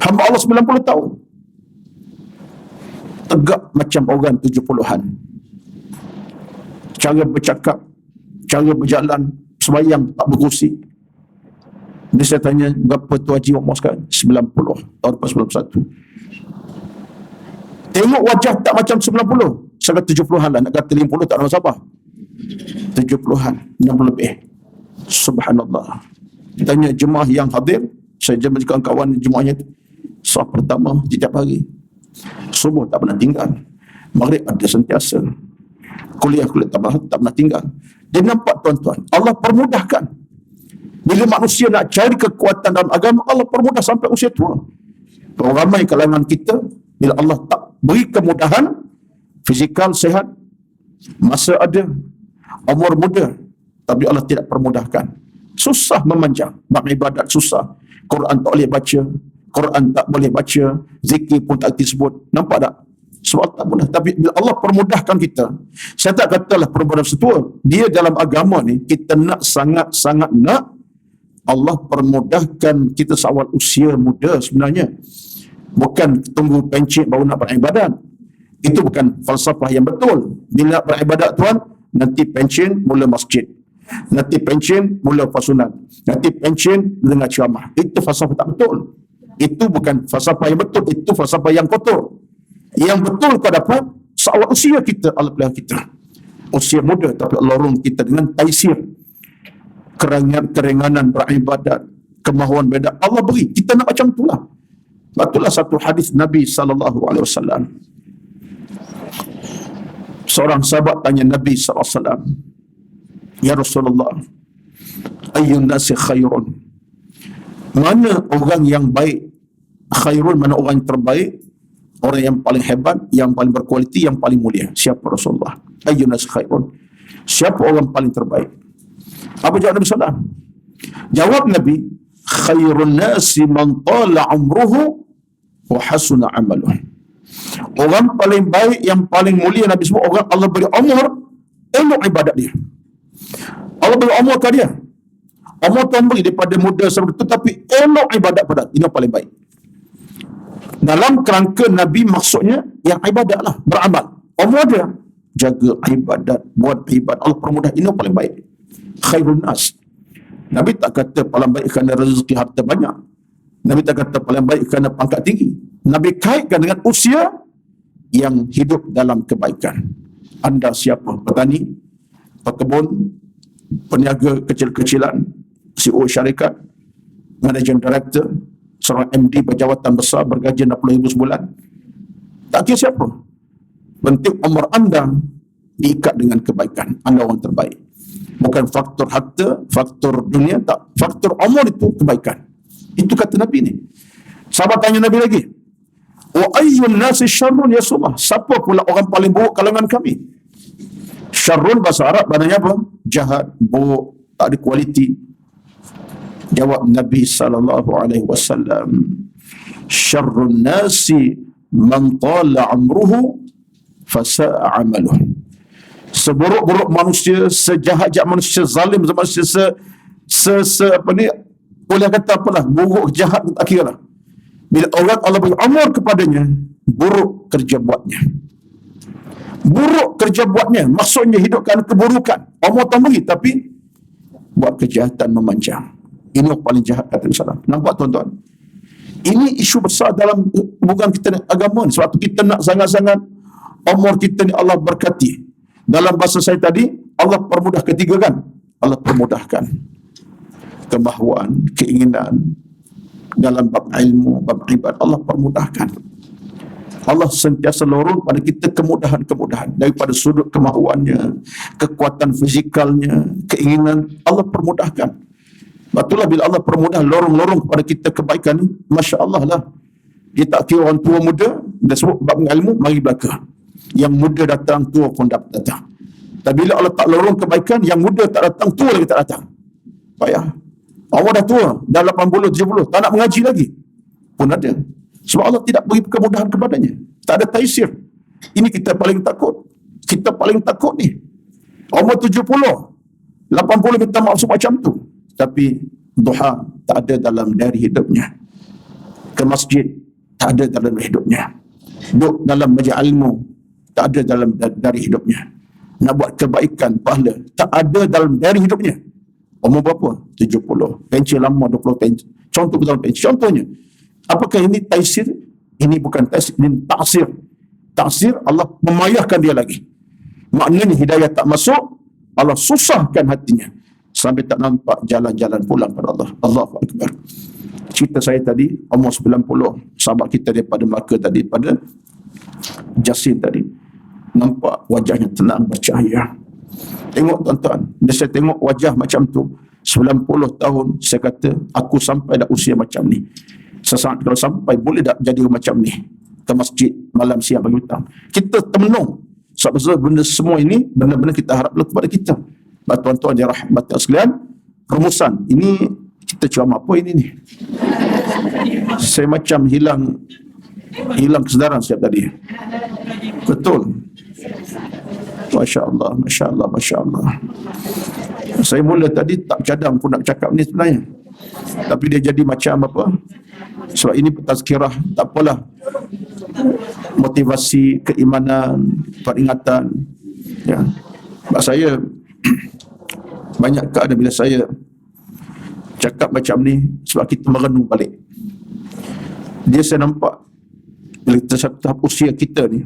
Hamba Allah 90 tahun. Tegak macam orang 70-an. Cara bercakap, cara berjalan, sembahyang tak berkerusi. Dia saya tanya, berapa tu haji umur sekarang? 90, tahun lepas 91. Tengok wajah tak macam 90. Saya kata 70-an lah, nak kata 50 tak ada masalah. 70-an, 60 lebih. Subhanallah. Tanya jemaah yang hadir, saya jumpa kawan jemaahnya tu. Soal pertama, setiap hari. Subuh tak pernah tinggal. Maghrib ada sentiasa. Kuliah tak pernah tinggal. Dia nampak tuan-tuan, Allah permudahkan. Bila manusia nak cari kekuatan dalam agama, Allah permudah sampai usia tua. Ramai kalangan kita, bila Allah tak beri kemudahan, fizikal sehat, masa ada, umur muda, tapi Allah tidak permudahkan. Susah memanjang, beribadat susah. Quran tak boleh baca, Quran tak boleh baca, zikir pun tak disebut. Nampak tak? Sebab tak mudah. Tapi bila Allah permudahkan kita, saya tak katalah perempuan setua, dia dalam agama ni, kita nak sangat-sangat nak Allah permudahkan kita seawal usia muda sebenarnya. Bukan tunggu pencet baru nak beribadat. Itu bukan falsafah yang betul. Bila beribadat tuan, nanti pencet mula masjid, nanti pencet mula fasunan, nanti pencet dengar ceramah. Itu falsafah tak betul. Itu bukan falsafah yang betul, itu falsafah yang kotor. Yang betul kau dapat seawal usia kita, Allah pelihara kita. Usia muda, tapi Allah urung kita dengan taisir, keringanan beribadat, kemahuan beda. Allah beri. Kita nak macam itulah. Itulah satu hadis Nabi SAW. Seorang sahabat tanya Nabi SAW, Ya Rasulullah, ayyun nasi khairun? Mana orang yang baik? Khairun, mana orang yang terbaik? Orang yang paling hebat, yang paling berkualiti, yang paling mulia. Siapa Rasulullah? Ayyun nasi khairun? Siapa orang paling terbaik? Apa jawab Nabi SAW? Jawab Nabi, khairun nasi man tala umruhu wa hasuna amaluh. Orang paling baik, yang paling mulia, Nabi sebut orang Allah beri umur, elok ibadat dia. Allah beri umur ke dia. Umur Tuhan beri daripada muda sampai itu, tapi elok ibadat pada. Ini yang paling baik. Dalam kerangka Nabi maksudnya yang ibadat lah, beramal. Umur dia, jaga ibadat, buat ibadat. Allah permudah, ini yang paling baik. Khairun nas. Nabi tak kata paling baik kerana rezeki harta banyak. Nabi tak kata paling baik kerana pangkat tinggi. Nabi kaitkan dengan usia yang hidup dalam kebaikan. Anda siapa? Petani, pekebun, peniaga kecil-kecilan, CEO syarikat, managing director, seorang MD berjawatan besar bergaji 60,000 sebulan. Tak kira siapa. Penting umur anda diikat dengan kebaikan. Anda orang terbaik. Bukan faktor harta, faktor dunia, tak. Faktor umur itu kebaikan. Itu kata Nabi ni. Sahabat tanya Nabi lagi, wa ayyun nasi syarrun ya Rasulullah? Siapa pula orang paling buruk kalangan kami? Syarrun bahasa Arab maknanya apa? Jahat, buruk, tak ada kualiti. Jawab Nabi SAW, syarrun nasi man tala amruhu fasa'a amaluh. Seburuk-buruk manusia, sejahat-jahat manusia, zalim manusia, apa ni, boleh kata apalah, buruk, jahat, tak kira lah. Bila orang Allah beri umur kepadanya, buruk kerja buatnya. Buruk kerja buatnya, maksudnya hidupkan keburukan. Allah tak beri, tapi buat kejahatan memanjang. Ini yang paling jahat, kata Rasulullah. Nampak tuan-tuan? Ini isu besar dalam hubungan kita dengan agama. Sebab tu kita nak sangat-sangat umur kita ni Allah berkati. Dalam bahasa saya tadi, Allah permudah ketiga kan? Allah permudahkan kemahuan, keinginan dalam bab ilmu, bab ibadah, Allah permudahkan. Allah sentiasa lorong pada kita kemudahan-kemudahan daripada sudut kemahuannya, kekuatan fizikalnya, keinginan, Allah permudahkan. Betullah bila Allah permudah lorong-lorong kepada kita kebaikan ni, Masya Allah lah. Dia tak kira orang tua muda, dia sebut bab ilmu, mari belaka. Yang muda datang, tua pun datang. Tapi bila Allah tak lorong kebaikan, yang muda tak datang, tua lagi tak datang. Payah. Allah dah tua, dah 80, 70, tak nak mengaji lagi. Pun ada. Sebab Allah tidak beri kemudahan kepadanya. Tak ada taisir. Ini kita paling takut. Kita paling takut ni. Umur 70, 80 minta maaf semacam tu. Tapi duha tak ada dalam dari hidupnya. Ke masjid tak ada dalam hidupnya. Duduk dalam majlis ilmu tak ada dalam dari hidupnya. Nak buat kebaikan, pahala tak ada dalam dari hidupnya. Umur berapa? 70. Pencen lama 20 pencen. Contoh betul pencen. Contohnya, apakah ini taisir? Ini bukan taisir, ini taksir. Taksir, Allah memayahkan dia lagi. Maknanya hidayah tak masuk, Allah susahkan hatinya sampai tak nampak jalan-jalan pulang pada Allah. Allahu Akbar. Cerita saya tadi, umur 90, sahabat kita daripada Melaka tadi, pada Jasin tadi, nampak wajahnya tenang, bercahaya. Tengok tuan-tuan, bila saya tengok wajah macam tu, 90 tahun, saya kata, aku sampai dah usia macam ni. Sesaat kalau sampai, boleh tak jadi macam ni? Ke masjid, malam, siang, pagi, petang. Kita termenung. Sebab benda semua ini, benda-benda kita harap kepada kita. Tuan-tuan yang rahmat sekalian, rumusan, ini kita ceramah apa ini ni? Saya macam hilang kesedaran setiap tadi. Betul. Masya Allah, Masya Allah, Masya Allah. Saya mula tadi tak cadang pun nak cakap ni sebenarnya. Tapi dia jadi macam apa? Sebab ini tazkirah, tak apalah. Motivasi, keimanan, peringatan. Ya. Sebab saya, banyak keadaan bila saya cakap macam ni, sebab kita merenung balik. Dia saya nampak, bila kita satu tahap usia kita ni,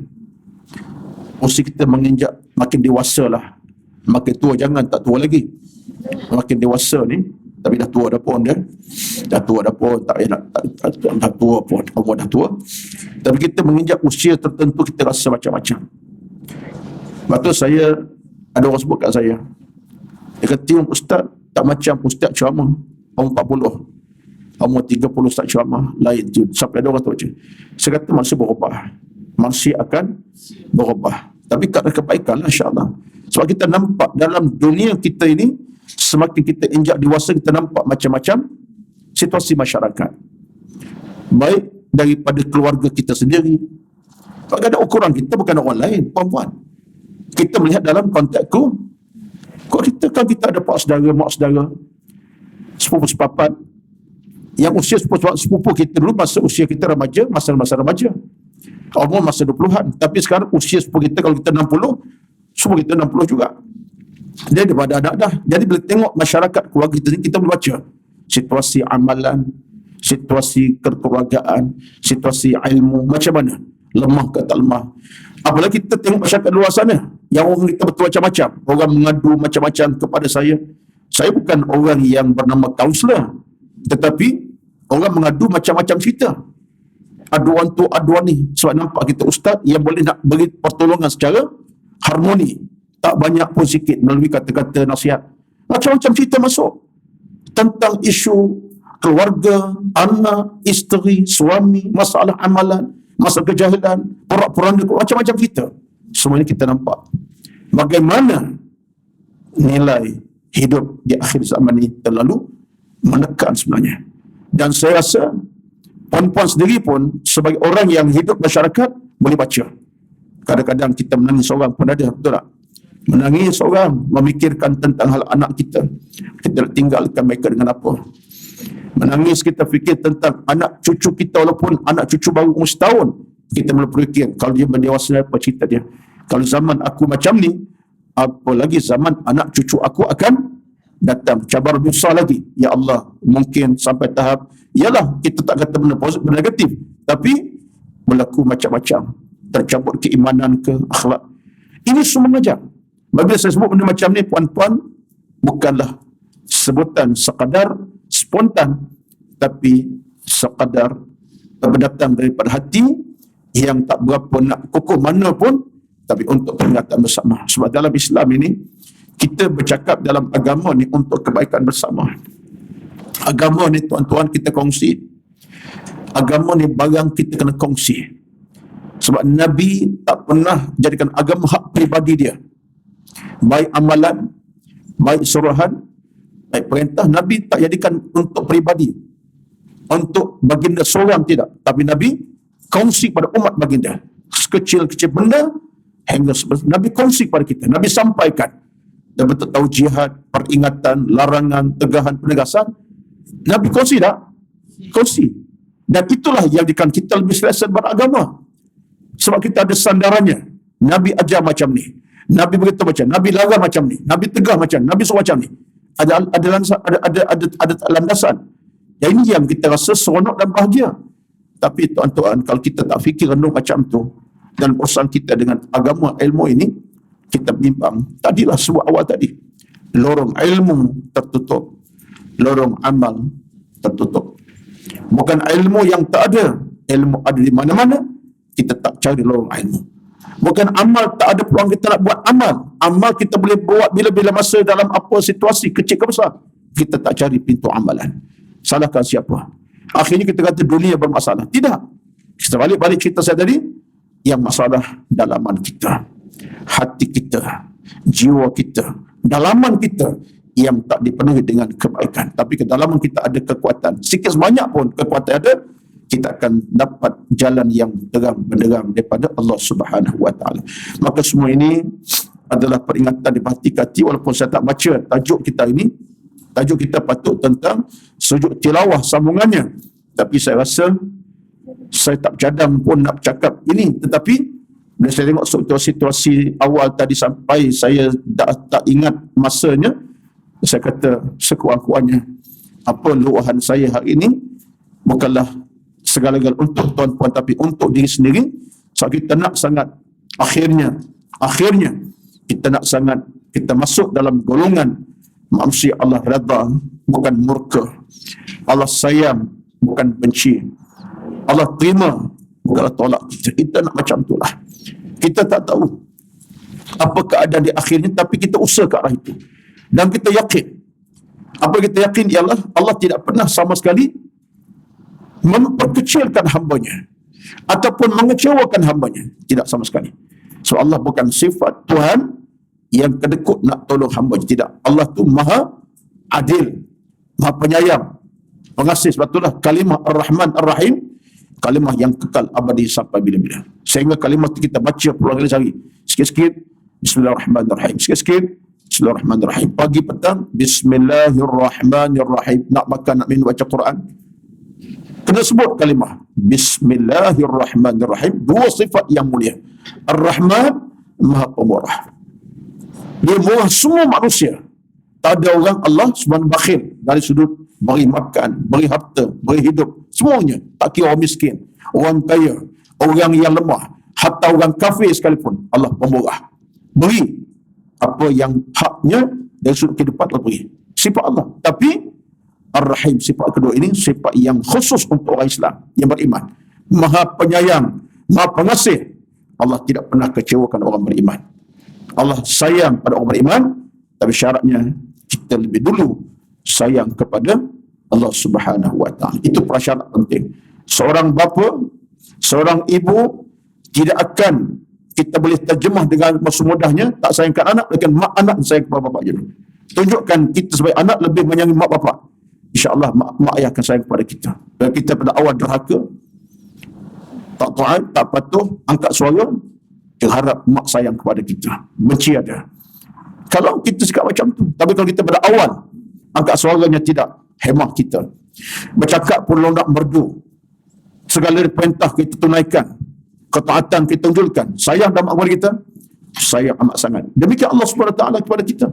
usia kita menginjak makin dewasa lah. Makin tua jangan tak tua lagi. Makin dewasa ni, tapi dah tua dah pun dia. Dah tua dah pun, tak payah dah tua pun, umur dah tua. Tapi kita menginjak usia tertentu, kita rasa macam-macam. Lepas tu ada orang sebut kat saya, dia kata, ustaz tak macam ustaz ceramah umur 40. Umur 30 ustaz ceramah lain tu. Sampai ada orang tu macam. Saya kata manusia berubah. Manusia akan berubah. Tapi kerana kebaikan lah, insyaAllah. Sebab kita nampak dalam dunia kita ini, semakin kita injak dewasa, kita nampak macam-macam situasi masyarakat. Baik daripada keluarga kita sendiri. Kalau ada ukuran kita, bukan orang lain, perempuan. Kita melihat dalam kontekku, kalau kita ada pak saudara, mak saudara, sepupu sepapat, yang usia sepupu kita dulu, masa usia kita remaja, masa remaja. Umur masa 20-an. Tapi sekarang usia sepupu kita, kalau kita 60, sepupu kita 60 juga. Dia daripada anak dah. Jadi bila tengok masyarakat keluarga kita ni, kita boleh baca situasi amalan, situasi kekeluargaan, situasi ilmu, macam mana. lemah ke tak lemah. Apalagi kita tengok masyarakat luar sana, yang orang kita bermacam-macam. Orang mengadu macam-macam kepada saya. Saya bukan orang yang bernama kaunselor, tetapi orang mengadu macam-macam cerita. Aduan tu, aduan ni. Sebab nampak kita ustaz yang boleh nak beri pertolongan secara harmoni. Tak banyak pun sikit melalui kata-kata nasihat. Macam-macam cerita masuk. Tentang isu keluarga, anak, isteri, suami, masalah amalan, masalah kejahilan, porak-poranda, macam-macam cerita. Semua ini kita nampak. Bagaimana nilai hidup di akhir zaman ini terlalu menekan sebenarnya. Dan saya rasa puan-puan sendiri pun sebagai orang yang hidup masyarakat boleh baca. Kadang-kadang kita menangis seorang pun ada, betul tak? Menangis seorang, memikirkan tentang hal anak kita. Kita nak tinggalkan mereka dengan apa? Menangis kita fikir tentang anak cucu kita, walaupun anak cucu baru umur setahun. Kita mula berfikir, kalau dia berdewasa apa cerita dia? Kalau zaman aku macam ni, apa lagi zaman anak cucu aku akan datang. Cabar besar lagi. Ya Allah, mungkin sampai tahap, yalah kita tak kata benda positif, benda negatif, tapi berlaku macam-macam. Tercabut keimanan ke akhlak. Ini semua mengajar. Bila saya sebut benda macam ni, puan-puan, bukanlah sebutan sekadar spontan, tapi sekadar berdatang daripada hati yang tak berapa nak kukuh mana pun, tapi untuk peringatan bersama. Sebab dalam Islam ini, kita bercakap dalam agama ni untuk kebaikan bersama. Agama ni tuan-tuan kita kongsi. Agama ni barang kita kena kongsi. Sebab Nabi tak pernah jadikan agama hak pribadi dia. Baik amalan, baik suruhan, baik perintah, Nabi tak jadikan untuk pribadi, untuk baginda seorang, tidak. Tapi Nabi kongsi pada umat baginda. Sekecil-kecil benda hingga Nabi kongsi pada kita. Nabi sampaikan. Dan betul tahu jihad, peringatan, larangan, tegahan, penegasan. Nabi kongsi tak? Kongsi. Dan itulah yang jadikan kita lebih selesa beragama. Sebab kita ada sandarannya. Nabi ajar macam ni. Nabi beritahu macam, Nabi larang macam ni, Nabi tegah macam, Nabi suruh macam ni. Ada landasan. Yang ini yang kita rasa seronok dan bahagia. Tapi tuan-tuan, kalau kita tak fikir renung macam tu, dan urusan kita dengan agama ilmu ini, kita bimbang. Tadilah sebut awal tadi. Lorong ilmu tertutup. Lorong amal tertutup. Bukan ilmu yang tak ada. Ilmu ada di mana-mana. Kita tak cari lorong ilmu. Bukan amal tak ada peluang kita nak buat amal. Amal kita boleh buat bila-bila masa dalam apa situasi, kecil ke besar. Kita tak cari pintu amalan. Salahkan siapa? Akhirnya kita kata dunia bermasalah. Tidak. Kita balik cerita saya tadi. Yang masalah dalaman kita. Hati kita. Jiwa kita. Dalaman kita yang tak dipenuhi dengan kebaikan. Tapi kedalaman kita ada kekuatan. Sikit sebanyak pun kekuatan ada, kita akan dapat jalan yang terang benderang daripada Allah Subhanahu Wa Taala. Maka semua ini adalah peringatan di hati, walaupun saya tak baca tajuk kita ini. Tajuk kita patut tentang sujud tilawah sambungannya. Tapi saya rasa saya tak cadang pun nak cakap ini. Tetapi bila saya tengok situasi awal tadi sampai saya tak ingat masanya, saya kata sekurang-kurangnya apa luahan saya hari ini bukanlah segala-galanya untuk tuan-puan, tapi untuk diri sendiri. So kita nak sangat akhirnya kita nak sangat kita masuk dalam golongan manusia Allah redha, bukan murka. Allah sayang, bukan benci. Allah terima, bukanlah tolak. Kita nak macam itulah. Kita tak tahu apa keadaan di akhirnya, tapi kita usaha ke arah itu. Dan kita yakin, apa kita yakin ialah Allah tidak pernah sama sekali memperkecilkan hambanya ataupun mengecewakan hambanya. Tidak sama sekali. So Allah bukan sifat Tuhan yang kedekut nak tolong hambanya. Tidak. Allah tu maha adil, maha penyayang, pengasih. Sebab itulah kalimah Ar-Rahman Ar-Rahim, kalimah yang kekal abadi sampai bila-bila. Sehingga kalimah itu kita baca puluhan kali sehari. Sikit-sikit Bismillahirrahmanirrahim, sikit-sikit Bismillahirrahmanirrahim, pagi petang Bismillahirrahmanirrahim. Nak makan, nak minum, baca Quran, kena sebut kalimah Bismillahirrahmanirrahim. Dua sifat yang mulia. Ar-Rahman, maha pemurah. Dia murah semua manusia. Tak ada orang Allah subhanahu bakhil dari sudut beri makan, beri harta, beri hidup, semuanya. Tak kira orang miskin, orang kaya, orang yang lemah, hatta orang kafir sekalipun, Allah pemurah. Beri apa yang haknya dari sudut kehidupan, Allah beri. Sifat Allah. Tapi Ar-Rahim, sifat kedua ini sifat yang khusus untuk orang Islam yang beriman. Maha penyayang, Maha pengasih. Allah tidak pernah kecewakan orang beriman. Allah sayang pada orang beriman, tapi syaratnya kita lebih dulu sayang kepada Allah Subhanahu wa taala. Itu prasyarat penting. Seorang bapa, seorang ibu tidak akan kita boleh terjemah dengan mudahnya tak sayangkan anak, dengan mak anak sayang kepada bapak je. Tunjukkan kita sebagai anak lebih menyayangi mak bapak. InsyaAllah mak ayah akan sayang kepada kita. Dan kita pada awal derhaka, tak taat, tak patuh, angkat suara, kita harap mak sayang kepada kita. Benci ada. Kalau kita sikap macam tu. Tapi kalau kita pada awal angkat suaranya tidak, hemah kita. Bercakap pun londak merdu. Segala perintah kita tunaikan. Ketaatan kita tunjukkan. Sayang dan mak kepada kita, sayang amat sangat. Demikian Allah SWT kepada kita.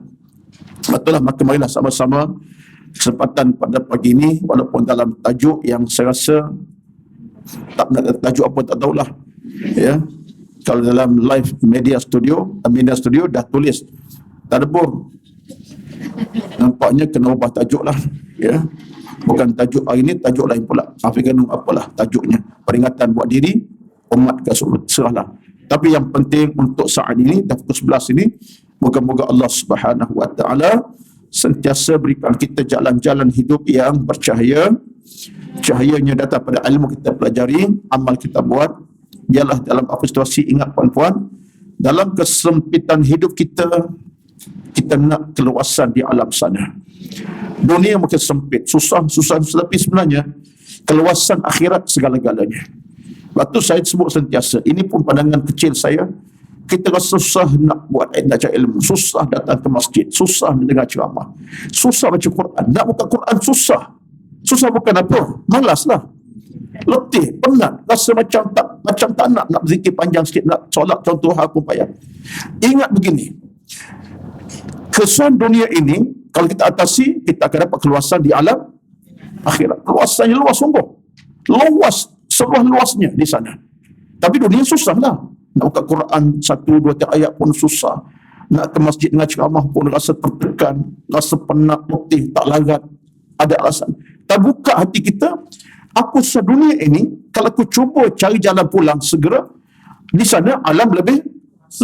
Itulah, maka marilah sama-sama kesempatan pada pagi ini, walaupun dalam tajuk yang saya rasa tak nak tajuk apa tak tahulah, ya. Kalau dalam live media studio dah tulis tadabur, nampaknya kena ubah tajuk lah, ya. Bukan tajuk hari ini, tajuk lain pula. Afikan apalah tajuknya, peringatan buat diri umat ke serahlah. Tapi yang penting untuk saat ini, dah pukul 11 ini, moga-moga Allah Subhanahu wa taala sentiasa berikan kita jalan-jalan hidup yang bercahaya. Cahayanya datang pada ilmu kita pelajari, amal kita buat. Biarlah dalam apa situasi, ingat puan-puan, dalam kesempitan hidup kita, kita nak keluasan di alam sana. Dunia mungkin sempit, susah, tapi sebenarnya keluasan akhirat segala-galanya. Waktu saya sebut sentiasa, ini pun pandangan kecil saya, kita rasa susah nak buat baca ilmu, susah datang ke masjid, susah mendengar ceramah, susah baca Quran. Nak buka Quran susah. Susah bukan apa, malaslah, letih, penat, rasa macam tak nak berzikir panjang sikit, nak solat contoh pun payah. Ingat begini, kesan dunia ini kalau kita atasi, kita akan dapat keluasan di alam akhirat. Keluasannya luas sungguh, luas, seluas-luasnya di sana. Tapi dunia susah lah. Nak buka Quran 1-2 ayat pun susah. Nak ke masjid dengan ceramah pun rasa tertekan, rasa penat, letih, tak larat. Ada alasan. Tak buka hati kita, aku sedunia ini, kalau aku cuba cari jalan pulang segera, di sana alam lebih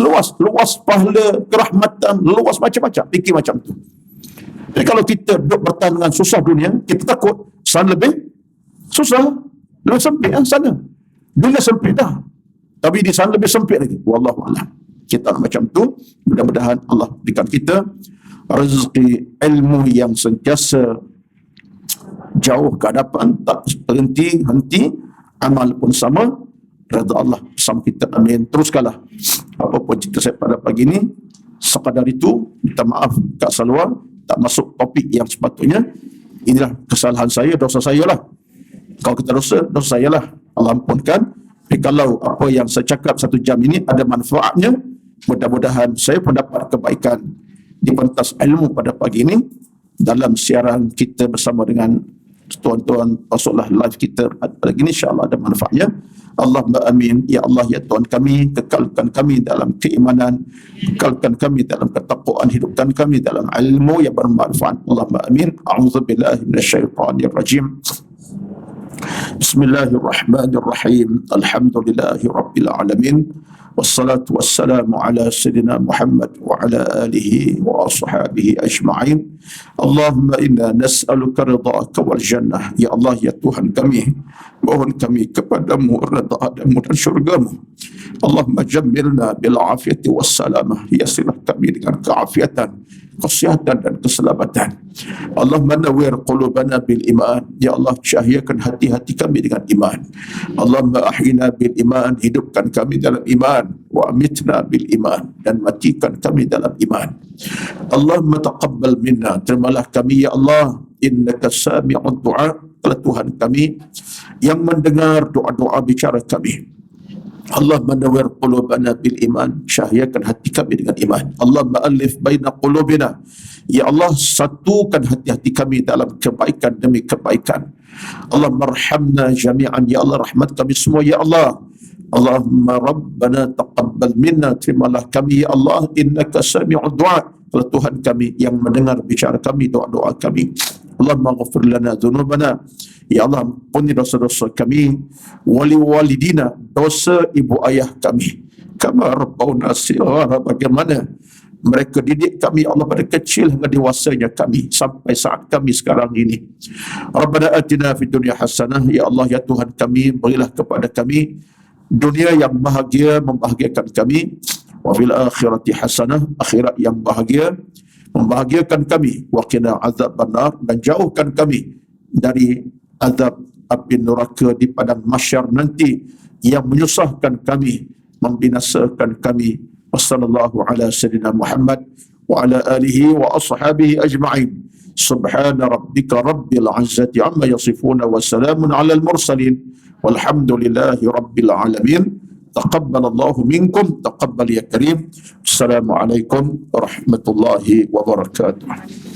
luas. Luas pahala, kerahmatan, luas macam-macam. Fikir macam tu. Jadi kalau kita duduk bertahan dengan susah dunia, kita takut sana lebih susah, lebih sempit sana. Dunia sempit dah, tapi di sana lebih sempit lagi. Wallahualam. Kita macam tu. Mudah-mudahan Allah berikan kita rezeki ilmu yang sentiasa jauh ke hadapan, tak henti, amal pun sama, redha Allah bersama kita. Amin. Teruskanlah apa pun cerita saya pada pagi ini. Sekadar itu, minta maaf Kak Salwa, tak masuk topik yang sepatutnya. Inilah kesalahan saya, dosa saya lah. Kalau kita dosa saya lah, Allah ampunkan. Tapi kalau apa yang saya cakap 1 jam ini ada manfaatnya, mudah-mudahan saya pun dapat kebaikan di pentas ilmu pada pagi ini dalam siaran kita bersama dengan tuan-tuan, masuklah live kita pada ini, insya-Allah ada manfaatnya. Allahumma amin. Ya Allah, ya Tuhan kami, kekalkan kami dalam keimanan, kekalkan kami dalam ketakwaan, hidupkan kami dalam ilmu yang bermanfaat. Allahumma amin. A'udzubillahi minasyaitonir rajim. Bismillahirrahmanirrahim. Alhamdulillahi rabbil alamin. Wassalatu wassalamu ala sayyidina Muhammad wa ala alihi wa ashabihi ajma'in. Allahumma inna nas'aluka ridhaka wal jannah. Ya Allah, ya Tuhan kami, mohon kami kepadamu ridha-Mu dan syurgamu. Allahumma jammilna bil afiyati was salamah. Yassirlah kami dengan keafiatan, kesihatan dan keselamatan. Allahumma nawwir qulubana bil iman. Ya Allah, cahayakan hati-hati kami dengan iman. Allahumma ahyina bil iman. Hidupkan kami dalam iman. Wa amitna bil iman. Dan matikan kami dalam iman. Allahumma taqabbal minna. Terimalah kami ya Allah. Innaka sami'ud du'a. Tuhan kami yang mendengar doa-doa bicara kami. Allah menawwir qulubana bil iman. Cahayakan hati kami dengan iman. Allah ma'alif baina qulubina. Ya Allah, satukan hati-hati kami dalam kebaikan demi kebaikan. Allah marhamna jami'an. Ya Allah, rahmat kami semua. Ya Allah, Allahumma Rabbana taqabbal minna, terimalah kami ya Allah, innaka sami'ud du'a, kalau Tuhan kami yang mendengar bicara kami, doa-doa kami. Allahumma ghafir lana dhunubana, ya Allah ampuni dosa-dosa kami, wali walidina, dosa ibu ayah kami, kama rabbawna shighara, bagaimana mereka didik kami Allah pada kecil hingga dewasanya kami sampai saat kami sekarang ini. Rabbana atina fid dunya hasanah, ya Allah ya Tuhan kami, berilah kepada kami dunia yang bahagia, membahagiakan kami, wa fil akhirati hasanah, akhirat yang bahagia, membahagiakan kami, wa qina azabannar, dan jauhkan kami dari azab api neraka di padang mahsyar nanti yang menyusahkan kami, membinasakan kami. Wassallallahu ala sayyidina Muhammad wa ala alihi wa ashabihi ajma'in. Subhana rabbika rabbil izzati amma yasifuna wa salamun ala al-mursalin walhamdulillahi rabbil alamin. Taqabbalallahu minkum, taqabbal ya karim. Assalamualaikum warahmatullahi wabarakatuh.